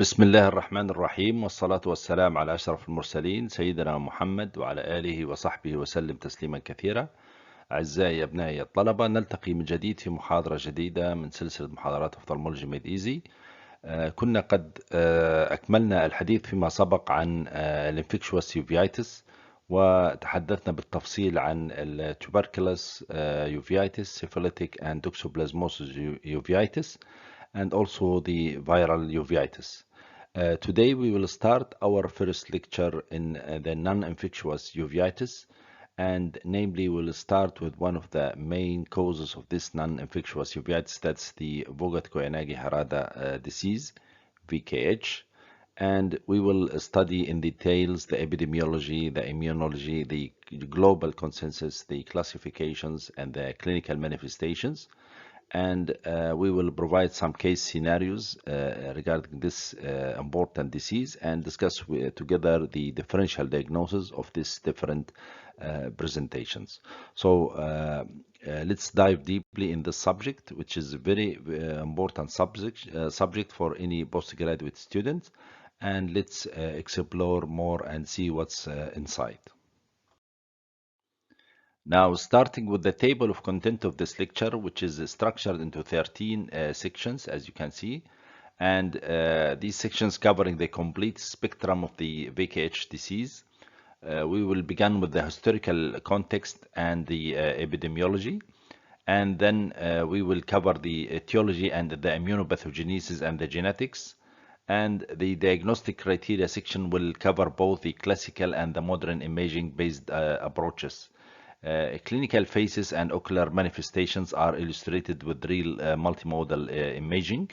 بسم الله الرحمن الرحيم والصلاة والسلام على أشرف المرسلين سيدنا محمد وعلى آله وصحبه وسلم تسليما كثيرا. أعزائي أبنائي الطلبة، نلتقي من جديد في محاضرة جديدة من سلسلة محاضرات Ophthalmology Made Easy. كنا قد أكملنا الحديث فيما سبق عن الانفكشوس يوفيتس، وتحدثنا بالتفصيل عن التوبركلوس يوفيتس, syphilitic and toxoplasmosis uveitis, and also the viral uveitis. Today we will start our first lecture in the non-infectious uveitis, and namely we'll start with one of the main causes of this non-infectious uveitis, that's the Vogt Koyanagi Harada disease, VKH. And we will study in details the epidemiology, the immunology, the global consensus, the classifications, and the clinical manifestations. And we will provide some case scenarios regarding this important disease and discuss together the differential diagnosis of these different presentations. So let's dive deeply in this subject, which is a very important subject for any postgraduate student, and let's explore more and see what's inside. Now, starting with the table of content of this lecture, which is structured into 13 sections, as you can see, and these sections covering the complete spectrum of the VKH disease. We will begin with the historical context and the epidemiology, and then we will cover the etiology and the immunopathogenesis and the genetics, and the diagnostic criteria section will cover both the classical and the modern imaging-based approaches. Clinical phases and ocular manifestations are illustrated with real multimodal imaging,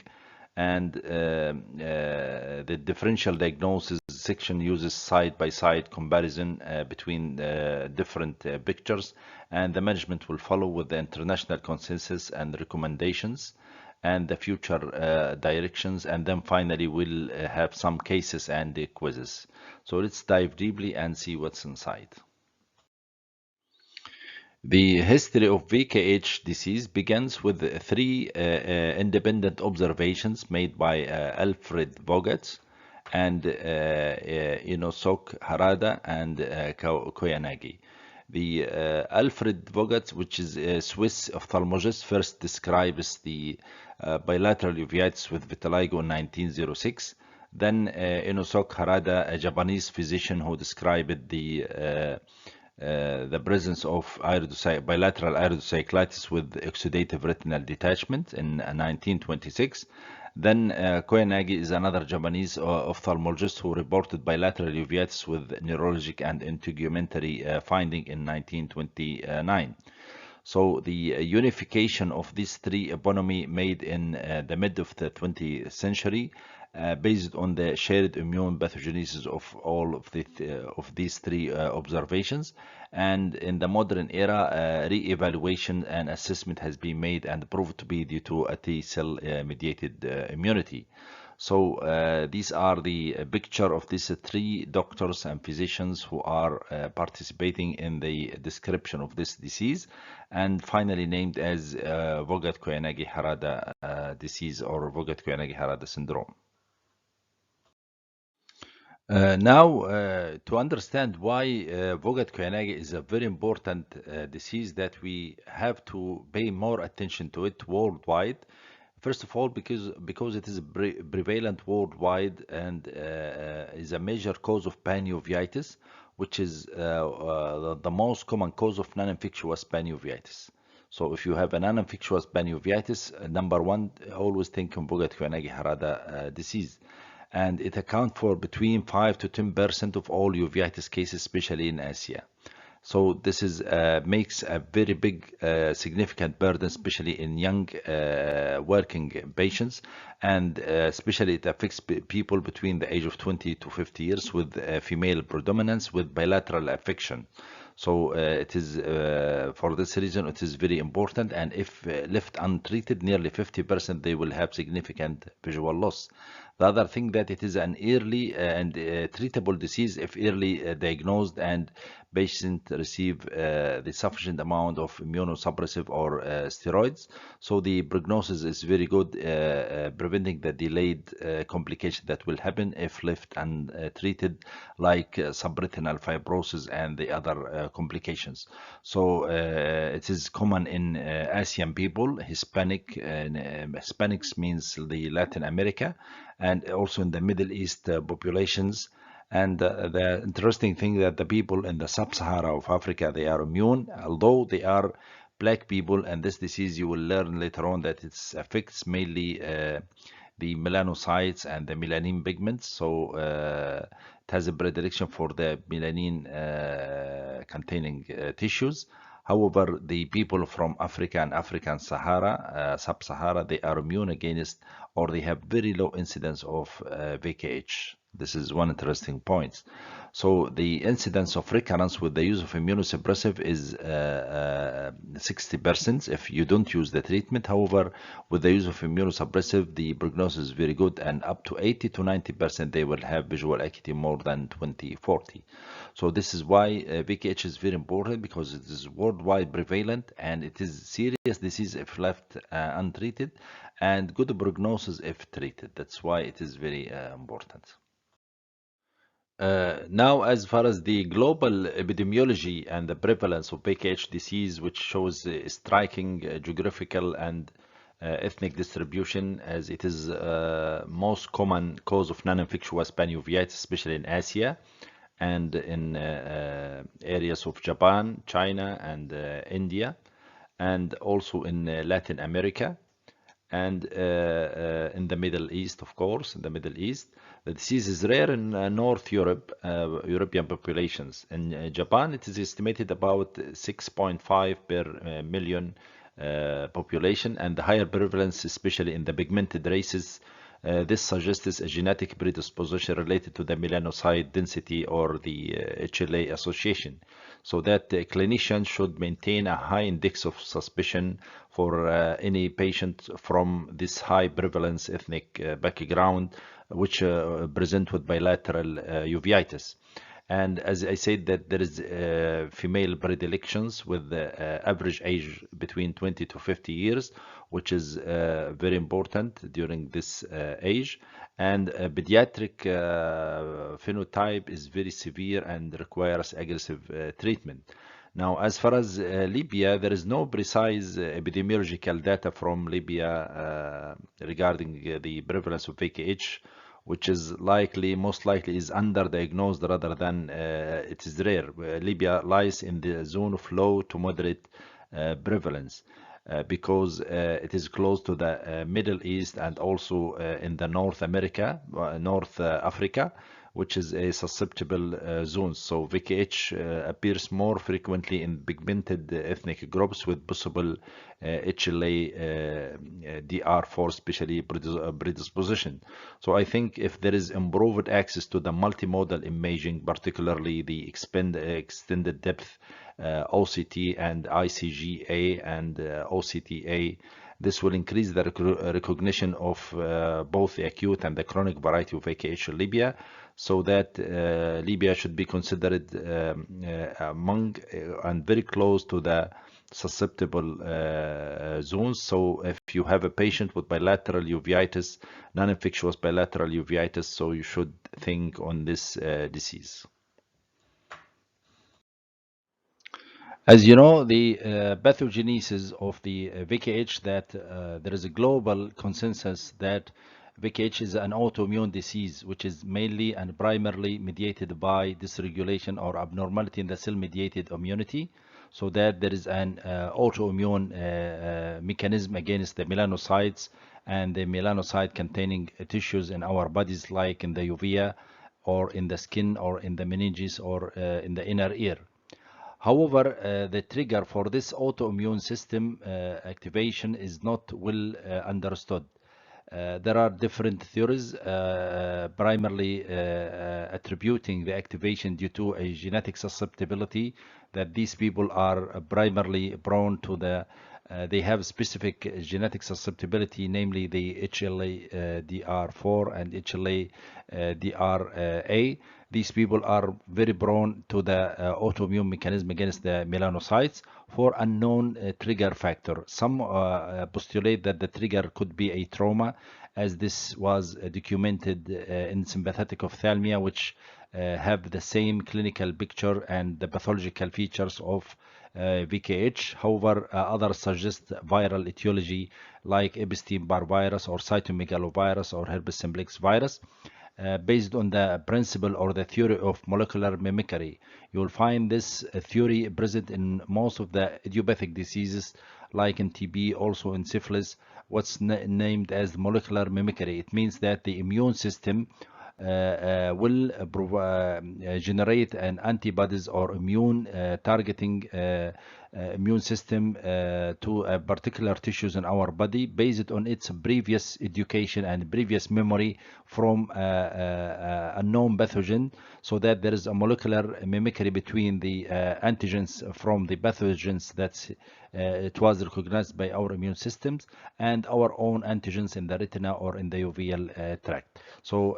and the differential diagnosis section uses side-by-side comparison between different pictures, and the management will follow with the international consensus and recommendations and the future directions, and then finally we'll have some cases and quizzes. So let's dive deeply and see what's inside. The history of VKH disease begins with three independent observations made by Alfred Vogt and Harada and Koyanagi. The Alfred Vogt, which is a Swiss ophthalmologist, first describes the bilateral uveitis with vitiligo in 1906. Then Harada, a Japanese physician who described the presence of bilateral iridocyclitis with exudative retinal detachment in 1926. Then Koyanagi is another Japanese ophthalmologist who reported bilateral uveitis with neurologic and integumentary finding in 1929. So the unification of these three eponymy made in the mid of the 20th century based on the shared immune pathogenesis of all of these three observations. And in the modern era, re-evaluation and assessment has been made and proved to be due to a T-cell mediated immunity. So these are the picture of these three doctors and physicians who are participating in the description of this disease, and finally named as Vogt Koyanagi Harada disease or Vogt Koyanagi Harada syndrome. Now, to understand why Vogt Koyanagi is a very important disease that we have to pay more attention to it worldwide. First of all, because it is prevalent worldwide and is a major cause of panuveitis, which is the most common cause of non-infectious panuveitis. So if you have a non-infectious panuveitis, number one, always think of Vogt Koyanagi Harada disease. And it accounts for between 5 to 10% of all uveitis cases, especially in Asia. So this is makes a very big significant burden, especially in young working patients, and especially it affects people between the age of 20 to 50 years with female predominance with bilateral affection. So it is for this reason it is very important, and if left untreated, nearly 50% they will have significant visual loss. The other thing that it is an early and treatable disease if early diagnosed and patient receive the sufficient amount of immunosuppressive or steroids. So the prognosis is very good, preventing the delayed complication that will happen if left untreated, like subretinal fibrosis and the other complications. So it is common in Asian people, Hispanics means the Latin America, and also in the Middle East populations. And the interesting thing that the people in the sub-Sahara of Africa, they are immune, although they are black people, and this disease you will learn later on that it affects mainly the melanocytes and the melanin pigments. So it has a predilection for the melanin containing tissues. However, the people from Africa and African Sahara, sub-Sahara, they are immune against, or they have very low incidence of VKH. This is one interesting point. So the incidence of recurrence with the use of immunosuppressive is 60% if you don't use the treatment. However, with the use of immunosuppressive, the prognosis is very good, and up to 80 to 90% they will have visual acuity more than 20/40. So this is why VKH is very important, because it is worldwide prevalent and it is serious disease if left untreated, and good prognosis if treated. That's why it is very important. Now, as far as the global epidemiology and the prevalence of VKH disease, which shows striking geographical and ethnic distribution, as it is most common cause of non-infectious panuveitis, especially in Asia and in areas of Japan, China, and India, and also in Latin America, and in the Middle East, of course, in the Middle East. The disease is rare in North Europe, European populations. In Japan, it is estimated about 6.5 per million population, and the higher prevalence, especially in the pigmented races. This suggests a genetic predisposition related to the melanocyte density or the HLA association, so that clinicians should maintain a high index of suspicion for any patient from this high prevalence ethnic background, which present with bilateral uveitis. And as I said, that there is female predilections with the average age between 20 to 50 years, which is very important during this age. And pediatric phenotype is very severe and requires aggressive treatment. Now, as far as Libya, there is no precise epidemiological data from Libya regarding the prevalence of VKH, which is most likely is underdiagnosed rather than it is rare. Libya lies in the zone of low to moderate prevalence because it is close to the Middle East and also in the North Africa, which is a susceptible zone. So VKH appears more frequently in pigmented ethnic groups with possible HLA DR4 especially predisposition. So I think if there is improved access to the multimodal imaging, particularly the extended depth OCT and ICGA and OCTA, this will increase the recognition of both the acute and the chronic variety of VKH in Libya, so that Libya should be considered among and very close to the susceptible zones. So if you have a patient with bilateral uveitis, non-infectious bilateral uveitis, so you should think on this disease. As you know, the pathogenesis of the VKH, that there is a global consensus that VKH is an autoimmune disease, which is mainly and primarily mediated by dysregulation or abnormality in the cell-mediated immunity, so that there is an autoimmune mechanism against the melanocytes and the melanocyte-containing tissues in our bodies, like in the uvea or in the skin or in the meninges or in the inner ear. However, the trigger for this autoimmune system activation is not well understood. There are different theories, primarily attributing the activation due to a genetic susceptibility, that these people are primarily prone to the they have specific genetic susceptibility, namely the HLA-DR4 and HLA-DRA. These people are very prone to the autoimmune mechanism against the melanocytes for unknown trigger factor. Some postulate that the trigger could be a trauma, as this was documented in sympathetic ophthalmia, which have the same clinical picture and the pathological features of VKH. However, others suggest viral etiology like Epstein-Barr virus or cytomegalovirus or herpes simplex virus. Based on the principle or the theory of molecular mimicry. You will find this theory present in most of the idiopathic diseases like in TB, also in syphilis, what's named as molecular mimicry. It means that the immune system will generate an antibodies or immune targeting immune system to particular tissues in our body based on its previous education and previous memory from a known pathogen, so that there is a molecular mimicry between the antigens from the pathogens that it was recognized by our immune systems and our own antigens in the retina or in the uveal tract. So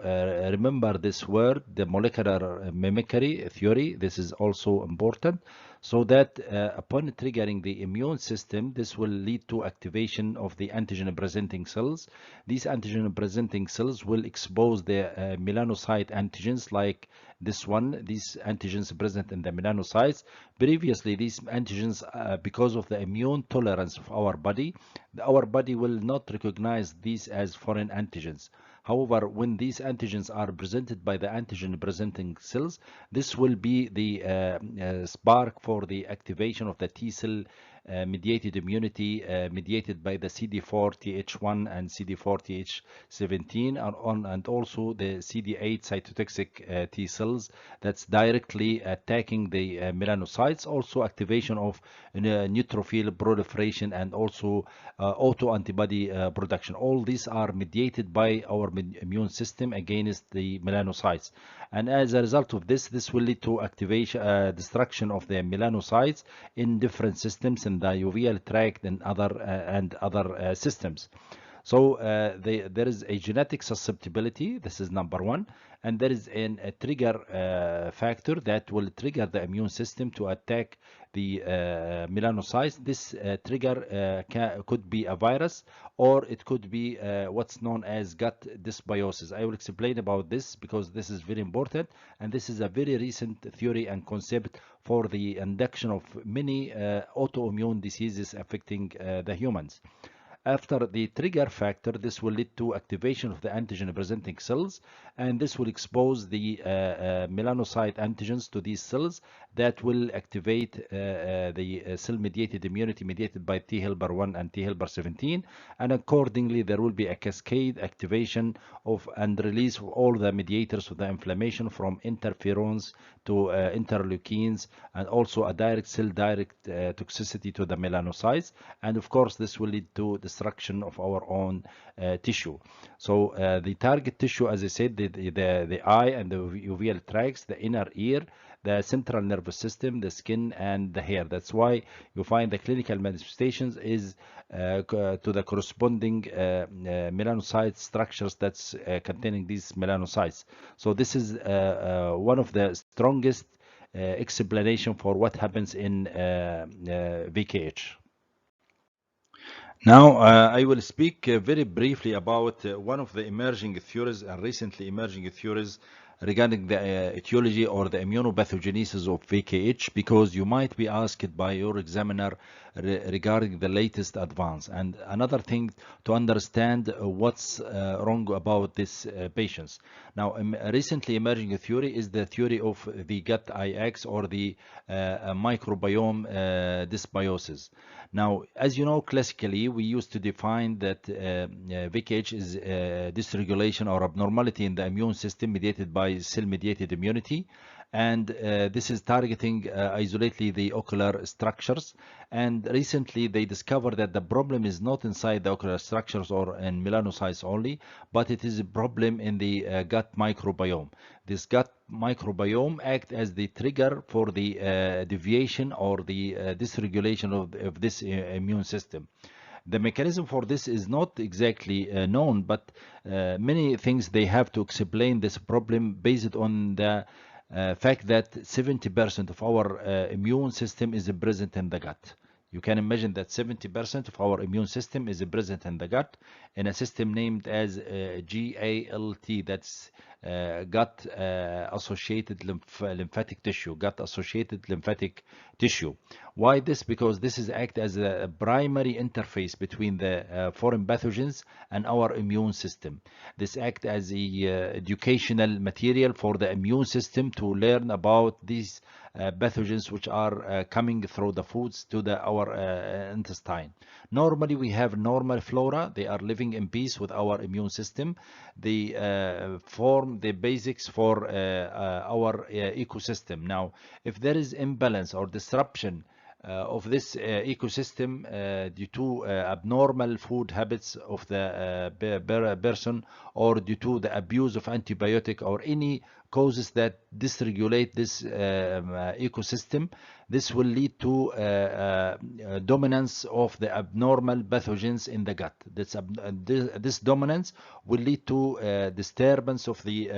remember this word, the molecular mimicry theory. This is also important, so that upon triggering the immune system, this will lead to activation of the antigen presenting cells. These antigen presenting cells will expose the melanocyte antigens like this one, these antigens present in the melanocytes. Previously, these antigens, because of the immune tolerance of our body will not recognize these as foreign antigens. However, when these antigens are presented by the antigen presenting cells, this will be the spark for the activation of the T cell mediated immunity mediated by the CD4 Th1 and CD4 Th17 and also the CD8 cytotoxic T cells that's directly attacking the melanocytes. Also activation of neutrophil proliferation and also autoantibody production. All these are mediated by our immune system against the melanocytes, and as a result of this will lead to activation destruction of the melanocytes in different systems in the uveal tract and other systems. So there is a genetic susceptibility. This is number one, and there is a trigger factor that will trigger the immune system to attack the melanocytes. This trigger could be a virus, or it could be what's known as gut dysbiosis. I will explain about this because this is very important, and this is a very recent theory and concept for the induction of many autoimmune diseases affecting the humans. After the trigger factor, this will lead to activation of the antigen presenting cells, and this will expose the melanocyte antigens to these cells that will activate the cell mediated immunity mediated by T helper 1 and T helper 17, and accordingly there will be a cascade activation of and release of all the mediators of the inflammation from interferons to interleukins, and also a direct toxicity to the melanocytes, and of course this will lead to destruction of our own tissue. So the target tissue, as I said, the eye and the uveal tracts, the inner ear, the central nervous system, the skin, and the hair. That's why you find the clinical manifestations is to the corresponding melanocyte structures that's containing these melanocytes. So this is one of the strongest explanation for what happens in VKH. Now, I will speak very briefly about one of the emerging theories and recently emerging theories regarding the etiology or the immunopathogenesis of VKH, because you might be asked by your examiner regarding the latest advance. And another thing to understand what's wrong about these patients. Now, recently emerging theory is the theory of the gut IX or the microbiome dysbiosis. Now, as you know, classically, we used to define that VKH is dysregulation or abnormality in the immune system mediated by cell-mediated immunity, and this is targeting isolately the ocular structures. And recently they discovered that the problem is not inside the ocular structures or in melanocytes only, but it is a problem in the gut microbiome. This gut microbiome acts as the trigger for the deviation or the dysregulation of this immune system. The mechanism for this is not exactly known, but many things they have to explain this problem based on the fact that 70% of our immune system is present in the gut. You can imagine that 70% of our immune system is present in the gut in a system named as GALT, that's gut associated lymphatic tissue, gut associated lymphatic tissue. Why this? Because this is act as a primary interface between the foreign pathogens and our immune system. This act as a educational material for the immune system to learn about these pathogens which are coming through the foods to our intestine. Normally we have normal flora, they are living in peace with our immune system. They form the basics for our ecosystem. Now if there is imbalance or disruption of this ecosystem due to abnormal food habits of the person, or due to the abuse of antibiotic or any causes that dysregulate this ecosystem, this will lead to dominance of the abnormal pathogens in the gut. This dominance will lead to disturbance of the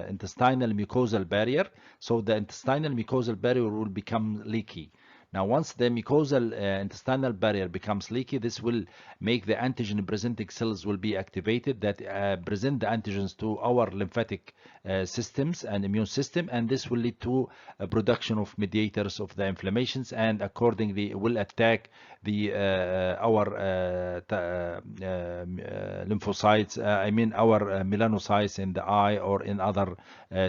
intestinal mucosal barrier, so the intestinal mucosal barrier will become leaky. Now, once the mucosal intestinal barrier becomes leaky, this will make the antigen presenting cells will be activated that present the antigens to our lymphatic systems and immune system, and this will lead to a production of mediators of the inflammations, and accordingly will attack the our lymphocytes, I mean our melanocytes in the eye or in other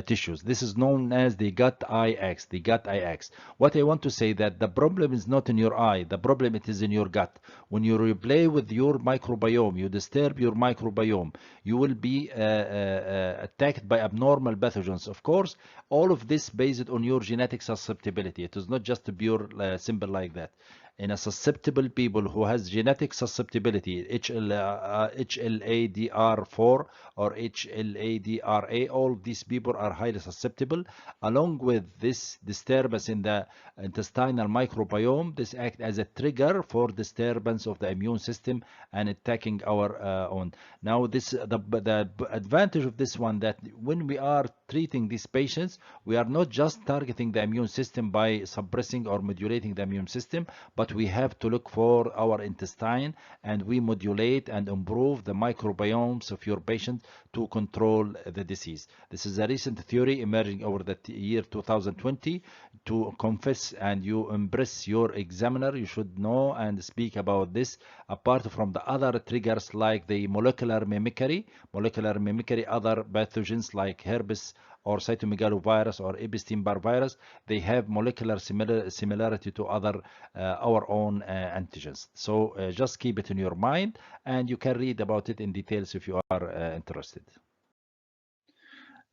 tissues. This is known as the gut-eye axis, the gut-eye axis. What I want to say that the problem is not in your eye, the problem it is in your gut. When you play with your microbiome, you disturb your microbiome, you will be attacked by abnormal pathogens. Of course, all of this based on your genetic susceptibility. It is not just a pure simple like that. In a susceptible people who has genetic susceptibility, HLA-DR4 or HLA-DRA, all these people are highly susceptible. Along with this disturbance in the intestinal microbiome, this acts as a trigger for disturbance of the immune system and attacking our own. Now, the advantage of this one, that when we are treating these patients, we are not just targeting the immune system by suppressing or modulating the immune system, but we have to look for our intestine, and we modulate and improve the microbiomes of your patient to control the disease. This is a recent theory emerging over the year 2020. To confess and you impress your examiner, you should know and speak about this, apart from the other triggers like the molecular mimicry, other pathogens like herpes or cytomegalovirus or Epstein-Barr virus. They have molecular similarity to other our own antigens. So just keep it in your mind, and you can read about it in details if you are interested.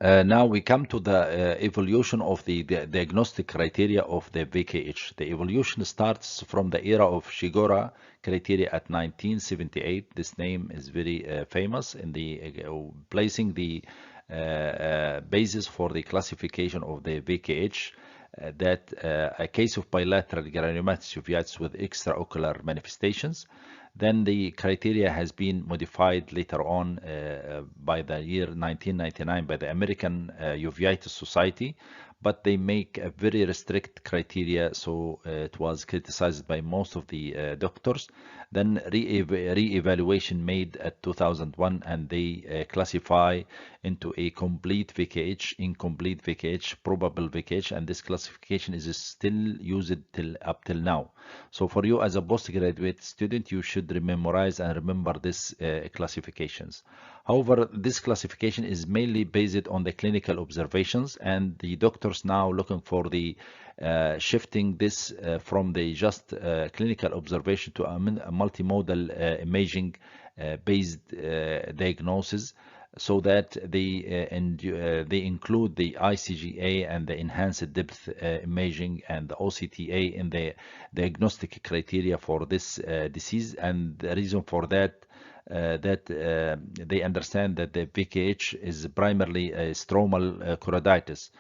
Now we come to the evolution of the diagnostic criteria of the VKH. The evolution starts from the era of Shigora criteria at 1978. This name is very famous in the placing the basis for the classification of the VKH, that a case of bilateral granulomatous uveitis with extraocular manifestations. Then the criteria has been modified later on by the year 1999 by the American Uveitis Society, but they make a very restrict criteria, so it was criticized by most of the doctors. Then re-evaluation made at 2001, and they classify into a complete VKH, incomplete VKH, probable VKH, and this classification is still used up till now. So for you as a postgraduate student, you should memorize and remember this classifications. However, this classification is mainly based on the clinical observations, and the doctors now looking for the shifting this from the just clinical observation to a multimodal imaging based diagnosis. so that they include the ICGA and the enhanced depth imaging and the OCTA in the diagnostic criteria for this disease. And the reason for that, they understand that the VKH is primarily a stromal choroiditis.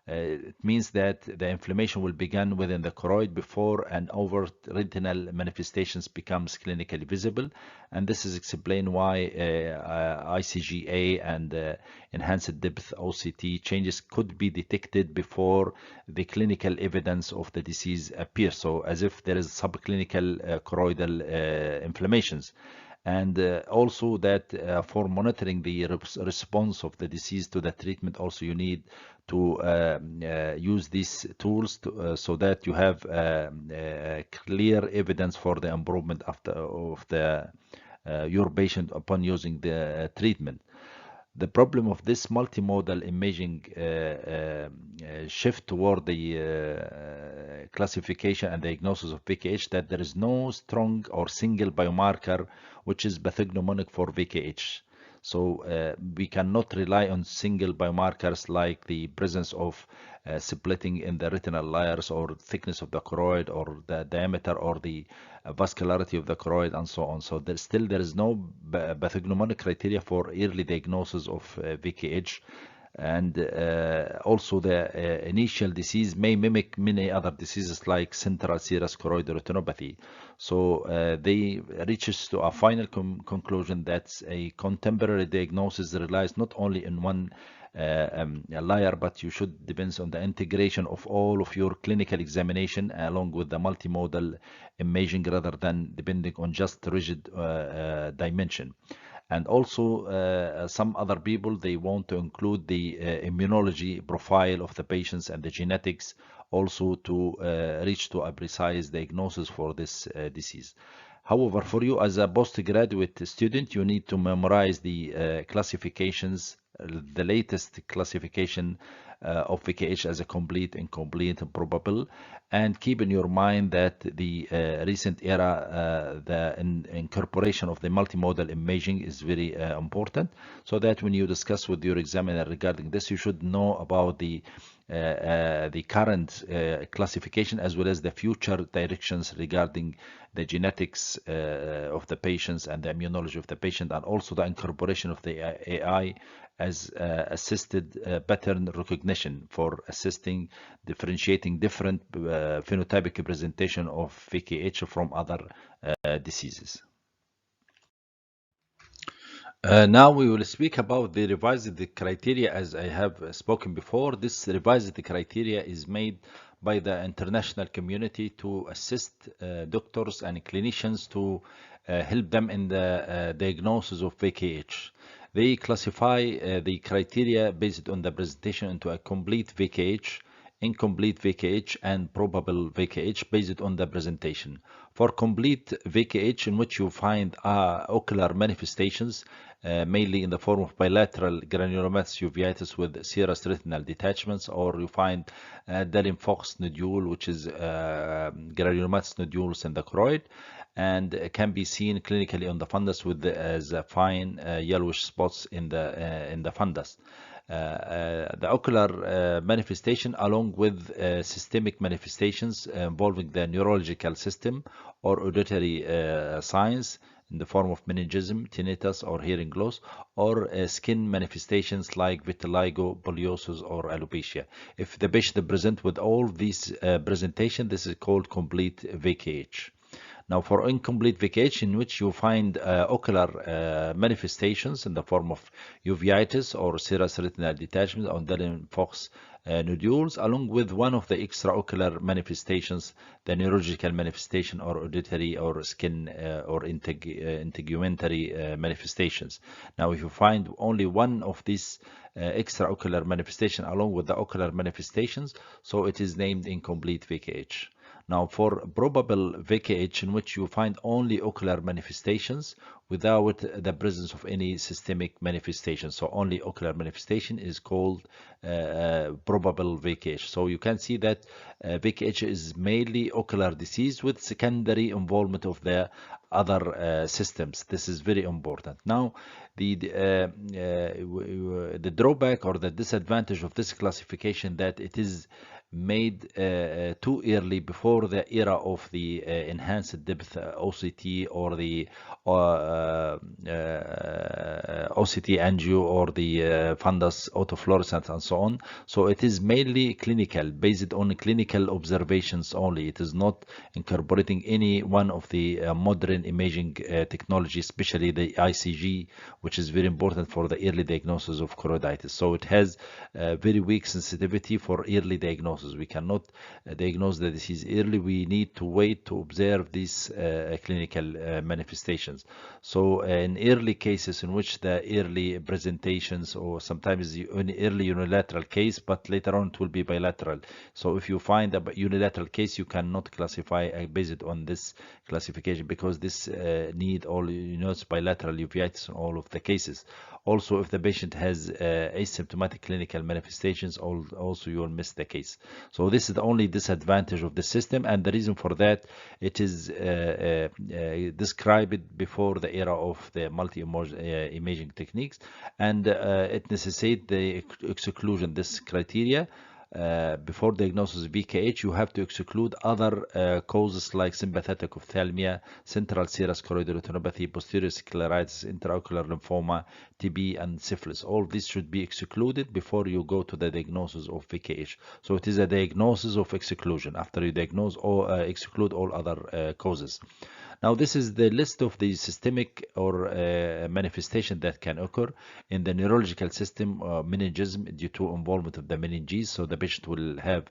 It means that the inflammation will begin within the choroid before an overt retinal manifestations becomes clinically visible, and this is explained why ICGA and enhanced depth OCT changes could be detected before the clinical evidence of the disease appears, so as if there is subclinical choroidal inflammations. And also that for monitoring the response of the disease to the treatment, also you need to use these tools so that you have clear evidence for the improvement of your patient upon using the treatment. The problem of this multimodal imaging shift toward the classification and diagnosis of VKH, that there is no strong or single biomarker which is pathognomonic for VKH. So we cannot rely on single biomarkers like the presence of splitting in the retinal layers or thickness of the choroid or the diameter or the vascularity of the choroid and so on. So there is no pathognomonic criteria for early diagnosis of VKH. And also the initial disease may mimic many other diseases like central serous choroidal retinopathy. So they reaches to a final conclusion that a contemporary diagnosis relies not only in one layer, but you should depends on the integration of all of your clinical examination along with the multimodal imaging rather than depending on just rigid dimension. And also some other people, they want to include the immunology profile of the patients and the genetics also to reach to a precise diagnosis for this disease. However, for you as a postgraduate student, you need to memorize the classifications, the latest classification of VKH as a complete, incomplete, and probable, and keep in your mind that the recent era, the incorporation of the multimodal imaging is very important, so that when you discuss with your examiner regarding this, you should know about the current classification as well as the future directions regarding the genetics of the patients and the immunology of the patient, and also the incorporation of the AI as assisted pattern recognition for assisting differentiating different phenotypic representation of VKH from other diseases. Now we will speak about the revised criteria. As I have spoken before, this revised criteria is made by the international community to assist doctors and clinicians to help them in the diagnosis of VKH. They classify the criteria based on the presentation into a complete VKH, incomplete VKH, and probable VKH based on the presentation. For complete VKH, in which you find ocular manifestations, mainly in the form of bilateral granulomatous uveitis with serous retinal detachments, or you find Fox nodule, which is granulomatous nodules in the choroid, and can be seen clinically on the fundus with as fine yellowish spots in the fundus. The ocular manifestation along with systemic manifestations involving the neurological system or auditory signs in the form of meningism, tinnitus, or hearing loss, or skin manifestations like vitiligo, poliosis, or alopecia. If the patient presents with all these presentation, this is called complete VKH. Now, for incomplete VKH, in which you find ocular manifestations in the form of uveitis or serous retinal detachment on Fox nodules, along with one of the extraocular manifestations, the neurological manifestation or auditory or skin or integumentary manifestations. Now, if you find only one of these extraocular manifestation along with the ocular manifestations, so it is named incomplete VKH. Now, for probable VKH, in which you find only ocular manifestations without the presence of any systemic manifestation, so only ocular manifestation is called probable VKH. So you can see that VKH is mainly ocular disease with secondary involvement of the other systems. This is very important. Now, the drawback or the disadvantage of this classification that it is made too early before the era of the enhanced depth OCT or the OCT angio or the fundus autofluorescence and so on. So it is mainly clinical, based on clinical observations only. It is not incorporating any one of the modern imaging technology, especially the ICG, which is very important for the early diagnosis of choroiditis. So it has very weak sensitivity for early diagnosis. We cannot diagnose the disease early. We need to wait to observe these clinical manifestations. So in early cases in which the early presentations, or sometimes the early unilateral case, but later on it will be bilateral. So if you find a unilateral case, you cannot classify based on this classification, because this need all, it's bilateral uveitis in all of the cases. Also, if the patient has asymptomatic clinical manifestations, also you will miss the case. So this is the only disadvantage of the system, and the reason for that, it is described before the era of the multi-imaging techniques, and it necessitates the exclusion, this criteria. Before diagnosis of VKH, you have to exclude other causes like sympathetic ophthalmia, central serous choroidal retinopathy, posterior scleritis, intraocular lymphoma, TB, and syphilis. All this should be excluded before you go to the diagnosis of VKH. So it is a diagnosis of exclusion after you diagnose or exclude all other causes. Now, this is the list of the systemic or manifestation that can occur in the neurological system. Meningism due to involvement of the meninges, so the patient will have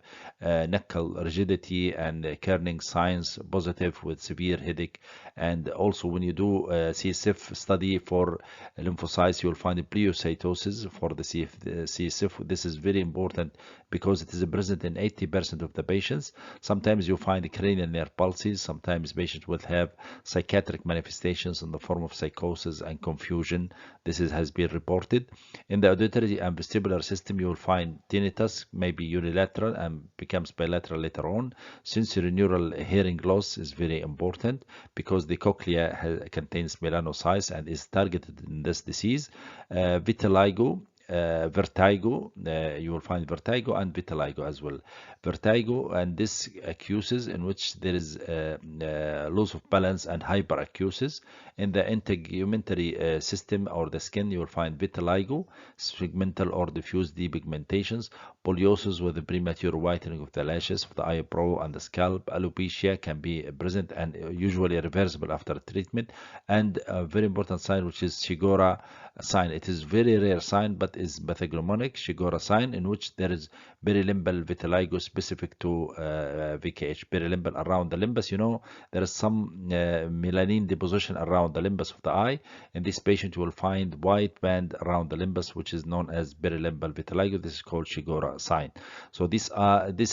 knuckle rigidity and kerning signs positive with severe headache. And also when you do CSF study for lymphocytes, you will find pleocytosis for the CSF. This is very important because it is present in 80% of the patients. Sometimes you find cranial nerve pulses. Sometimes patients will have psychiatric manifestations in the form of psychosis and confusion. This has been reported. In the auditory and vestibular system, you will find tinnitus, maybe unilateral and becomes bilateral later on. Sensory neural hearing loss is very important because the cochlea contains melanocytes and is targeted in this disease. Vitiligo, vertigo, you will find vertigo and vitiligo as well. Vertigo, and this accuses in which there is loss of balance and hyperacusis. In the integumentary system or the skin, you will find vitiligo, segmental or diffuse depigmentations, poliosis with the premature whitening of the lashes, of the eyebrow and the scalp. Alopecia can be present and usually reversible after treatment. And a very important sign, which is Shigora sign. It is very rare sign, but is pathognomonic. Shigora sign, in which there is perilimbal vitiligo specific to VKH. Perilimbal around the limbus, there is some melanin deposition around the limbus of the eye. In this patient, you will find white band around the limbus, which is known as perilimbal vitiligo. This is called Shigora sign. So this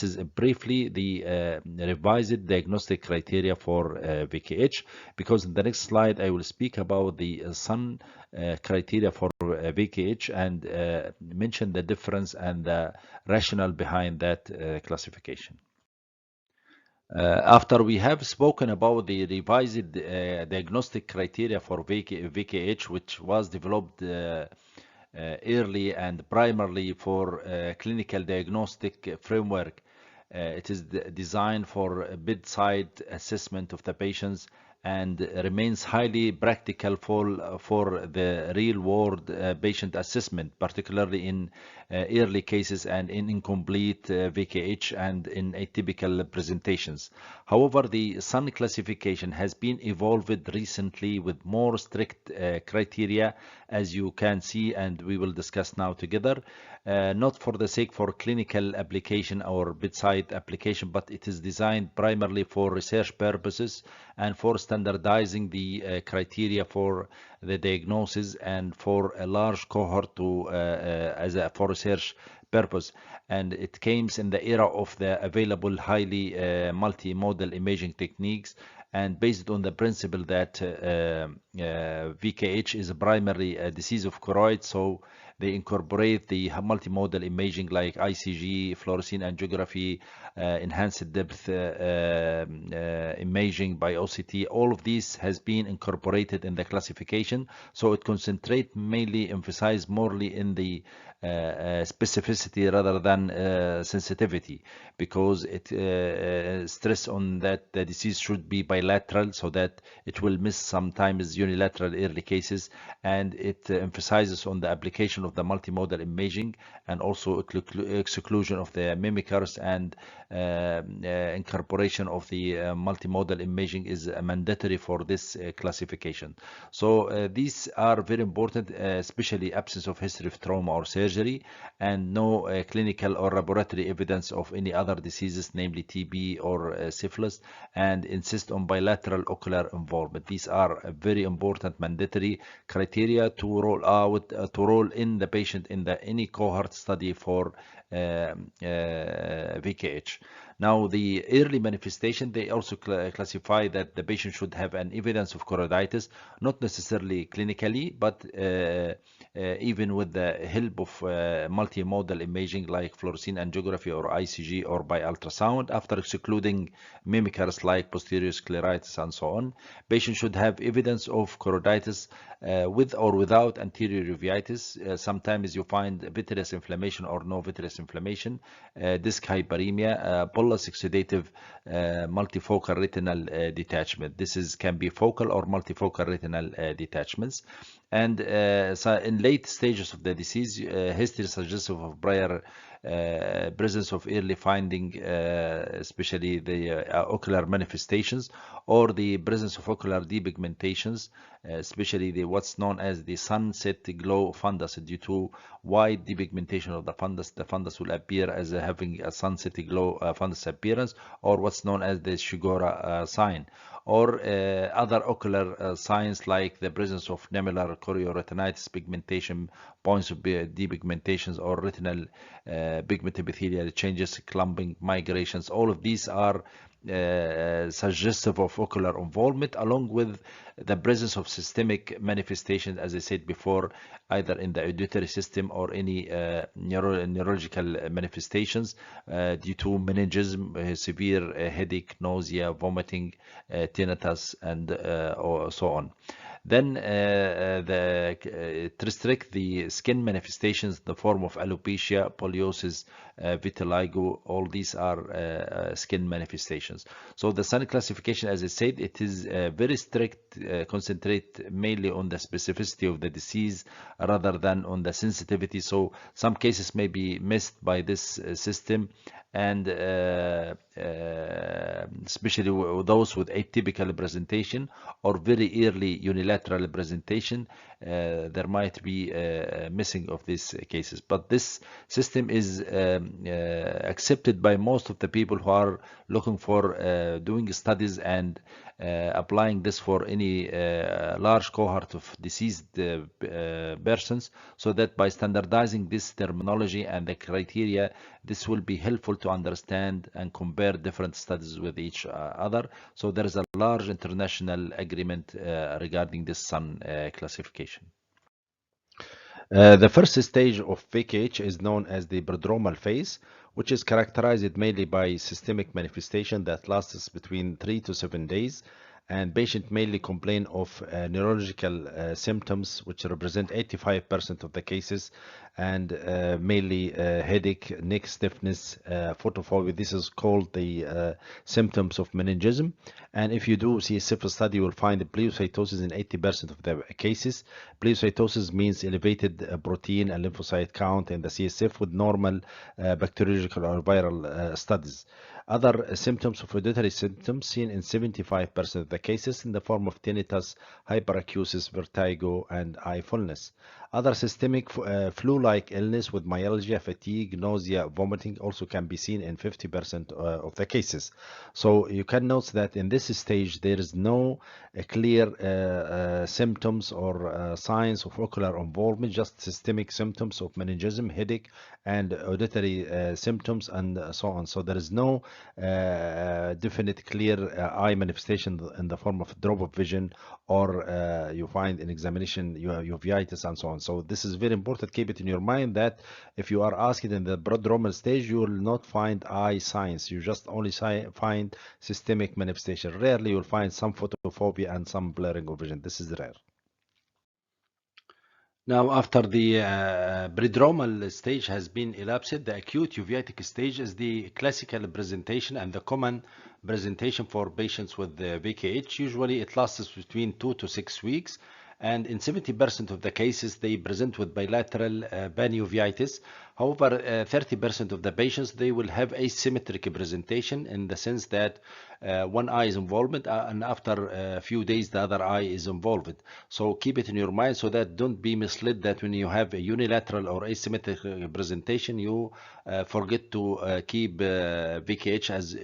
is briefly the revised diagnostic criteria for VKH, because in the next slide I will speak about the Sun criteria for VKH and mention the difference and the rationale behind that classification. After we have spoken about the revised diagnostic criteria for VKH, which was developed early and primarily for clinical diagnostic framework, it is designed for bedside assessment of the patients and remains highly practical for the real-world patient assessment, particularly in early cases and in incomplete VKH and in atypical presentations. However, the Sun classification has been evolved recently with more strict criteria, as you can see, and we will discuss now together. Not for the sake for clinical application or bedside application, but it is designed primarily for research purposes and for standardizing the criteria for the diagnosis and for a large cohort to for research purpose. And it came in the era of the available highly multimodal imaging techniques, and based on the principle that VKH is a primary disease of choroid, so they incorporate the multimodal imaging like ICG, fluorescein angiography, enhanced depth imaging by OCT. All of these has been incorporated in the classification, so it concentrate mainly, emphasize morely in the specificity rather than sensitivity, because it stress on that the disease should be bilateral, so that it will miss sometimes unilateral early cases, and it emphasizes on the application of the multimodal imaging and also exclusion of the mimickers, and incorporation of the multimodal imaging is mandatory for this classification. So these are very important, especially absence of history of trauma or surgery, and no clinical or laboratory evidence of any other diseases, namely TB or syphilis, and insist on bilateral ocular involvement. These are very important mandatory criteria to roll in the patient in any cohort study for VKH. Now, the early manifestation, they also classify that the patient should have an evidence of choroiditis, not necessarily clinically, but even with the help of multimodal imaging like fluorescein angiography or ICG or by ultrasound, after excluding mimickers like posterior scleritis and so on. Patient should have evidence of choroiditis with or without anterior uveitis. Sometimes you find vitreous inflammation or no vitreous inflammation, disc hyperemia, bullous exudative multifocal retinal detachment. This can be focal or multifocal retinal detachments. And so in late stages of the disease, history suggestive of prior presence of early finding, especially the ocular manifestations, or the presence of ocular depigmentations, especially what's known as the sunset glow fundus. Due to wide depigmentation of the fundus will appear as having a sunset glow fundus appearance, or what's known as the Shigora sign, or other ocular signs like the presence of nebular chorioretinitis, pigmentation, points of depigmentations, or retinal pigment epithelial changes, clumping, migrations. All of these are suggestive of ocular involvement, along with the presence of systemic manifestations, as I said before, either in the auditory system or any neurological manifestations due to meningism, severe headache, nausea, vomiting, tinnitus, and so on. Then it restricts the skin manifestations in the form of alopecia, poliosis, vitiligo. All these are skin manifestations. So the Sun classification, as I said, it is very strict, concentrate mainly on the specificity of the disease rather than on the sensitivity. So some cases may be missed by this system, and especially those with atypical presentation or very early unilateral presentation, there might be missing of these cases. But this system is accepted by most of the people who are looking for doing studies and applying this for any large cohort of diseased persons, so that by standardizing this terminology and the criteria, this will be helpful to understand and compare different studies with each other. So there is a large international agreement regarding this Sun classification. The first stage of VKH is known as the prodromal phase, which is characterized mainly by systemic manifestation that lasts between 3 to 7 days, and patients mainly complain of neurological symptoms, which represent 85% of the cases, and mainly headache, neck stiffness, photophobia. This is called the symptoms of meningism. And if you do CSF study, you will find pleocytosis in 80% of the cases. Pleocytosis means elevated protein and lymphocyte count in the CSF with normal bacteriological or viral studies. Other symptoms of auditory symptoms seen in 75% of the cases in the form of tinnitus, hyperacusis, vertigo, and eye fullness. Other systemic flu-like illness with myalgia, fatigue, nausea, vomiting also can be seen in 50% of the cases. So you can note that in this stage there is no clear symptoms or signs of ocular involvement, just systemic symptoms of meningism, headache, and auditory symptoms, and so on. So there is no definite clear eye manifestation in the form of drop of vision, or you find in examination uveitis and so on. So this is very important. Keep it in your mind that if you are asked in the prodromal stage, you will not find eye signs. You just only find systemic manifestation. Rarely you'll find some photophobia and some blurring of vision. This is rare. Now, after the prodromal stage has been elapsed, the acute uveitic stage is the classical presentation and the common presentation for patients with VKH. Usually it lasts between 2 to 6 weeks, and in 70% of the cases they present with bilateral panuveitis. However, 30% of the patients, they will have asymmetric presentation in the sense that one eye is involved and after a few days the other eye is involved. So keep it in your mind so that don't be misled that when you have a unilateral or asymmetric presentation, you forget to keep VKH as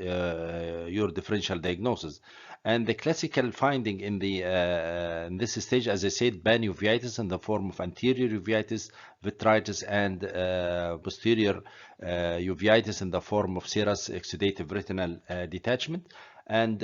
your differential diagnosis. And the classical finding in this stage, as I said, panuveitis in the form of anterior uveitis, vitritis, and posterior uveitis in the form of serous exudative retinal detachment. And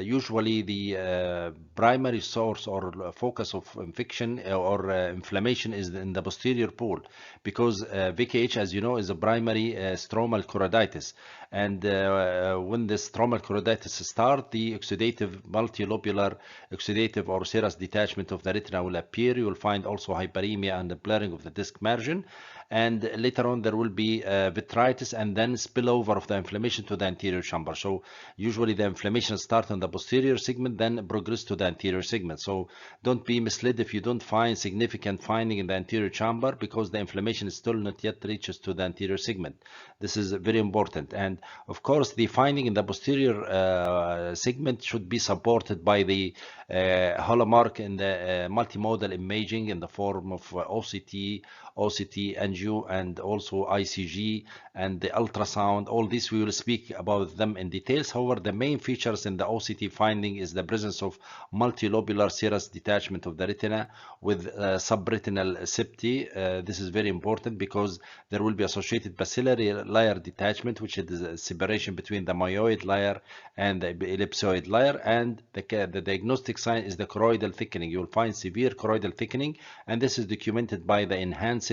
usually the primary source or focus of infection or inflammation is in the posterior pole, because VKH, as you know, is a primary stromal choroiditis. And when the stromal choroiditis starts, the exudative, multilobular exudative or serous detachment of the retina will appear. You will find also hyperemia and the blurring of the disc margin. And later on there will be vitritis and then spillover of the inflammation to the anterior chamber. So usually the inflammation starts on the posterior segment, then progress to the anterior segment. So don't be misled if you don't find significant finding in the anterior chamber, because the inflammation is still not yet reaches to the anterior segment. This is very important. And of course the finding in the posterior segment should be supported by the hallmark in the multimodal imaging in the form of OCT, angio, and also ICG and the ultrasound. All this we will speak about them in details. However, the main features in the OCT finding is the presence of multilobular serous detachment of the retina with subretinal septi. This is very important because there will be associated bacillary layer detachment, which is the separation between the myoid layer and the ellipsoid layer. And the diagnostic sign is the choroidal thickening. You will find severe choroidal thickening, and this is documented by the enhanced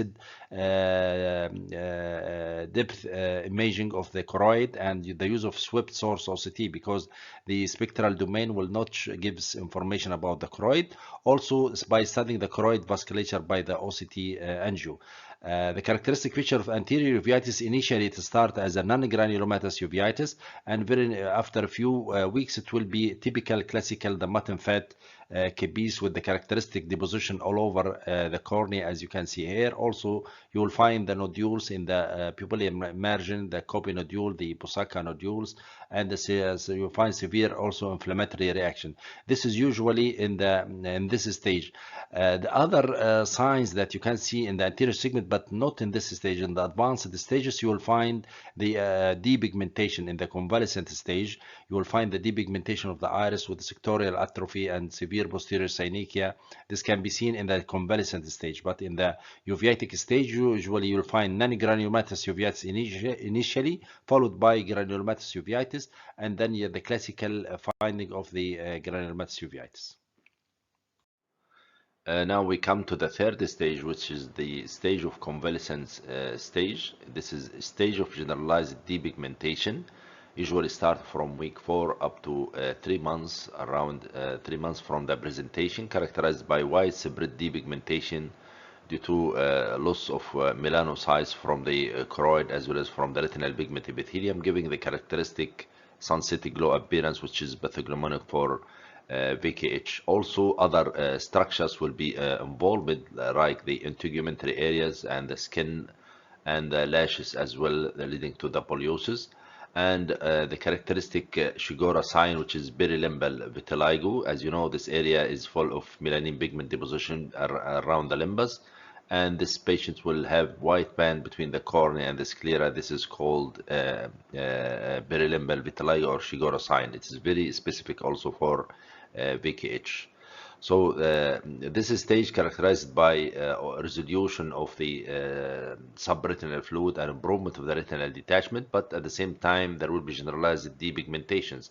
depth imaging of the choroid and the use of swept source OCT, because the spectral domain will not give information about the choroid. Also by studying the choroid vasculature by the OCT angio. The characteristic feature of anterior uveitis, initially it starts as a non-granulomatous uveitis, and after a few weeks it will be typical classical the mutton fat capice with the characteristic deposition all over the cornea, as you can see here. Also you will find the nodules in the pupillary margin, the Kobe nodule, the Posaka nodules, and so you find severe also inflammatory reaction. This is usually in this stage. The other signs that you can see in the anterior segment, but not in this stage, in the advanced stages, you will find the depigmentation. In the convalescent stage, you will find the depigmentation of the iris with sectorial atrophy and severe posterior synechia. This can be seen in the convalescent stage, but in the uveitic stage, usually you will find non-granulomatous uveitis initially, followed by granulomatous uveitis, and then the classical finding of the granulomatous uveitis. Now we come to the third stage, which is the stage of convalescence stage. This is a stage of generalized depigmentation. Usually start from week 4 up to 3 months, around 3 months from the presentation, characterized by widespread depigmentation due to loss of melanocytes from the choroid as well as from the retinal pigment epithelium, giving the characteristic sunset glow appearance, which is pathognomonic for VKH. Also other structures will be involved, like the integumentary areas and the skin and the lashes as well, leading to the poliosis. and the characteristic Shigora sign, which is perilimbal vitiligo. As you know, this area is full of melanin pigment deposition around the limbus, and this patient will have white band between the cornea and the sclera. This is called perilimbal vitiligo or Shigora sign. It is very specific also for VKH. So this is stage characterized by resolution of the subretinal fluid and improvement of the retinal detachment, but at the same time there will be generalized depigmentations.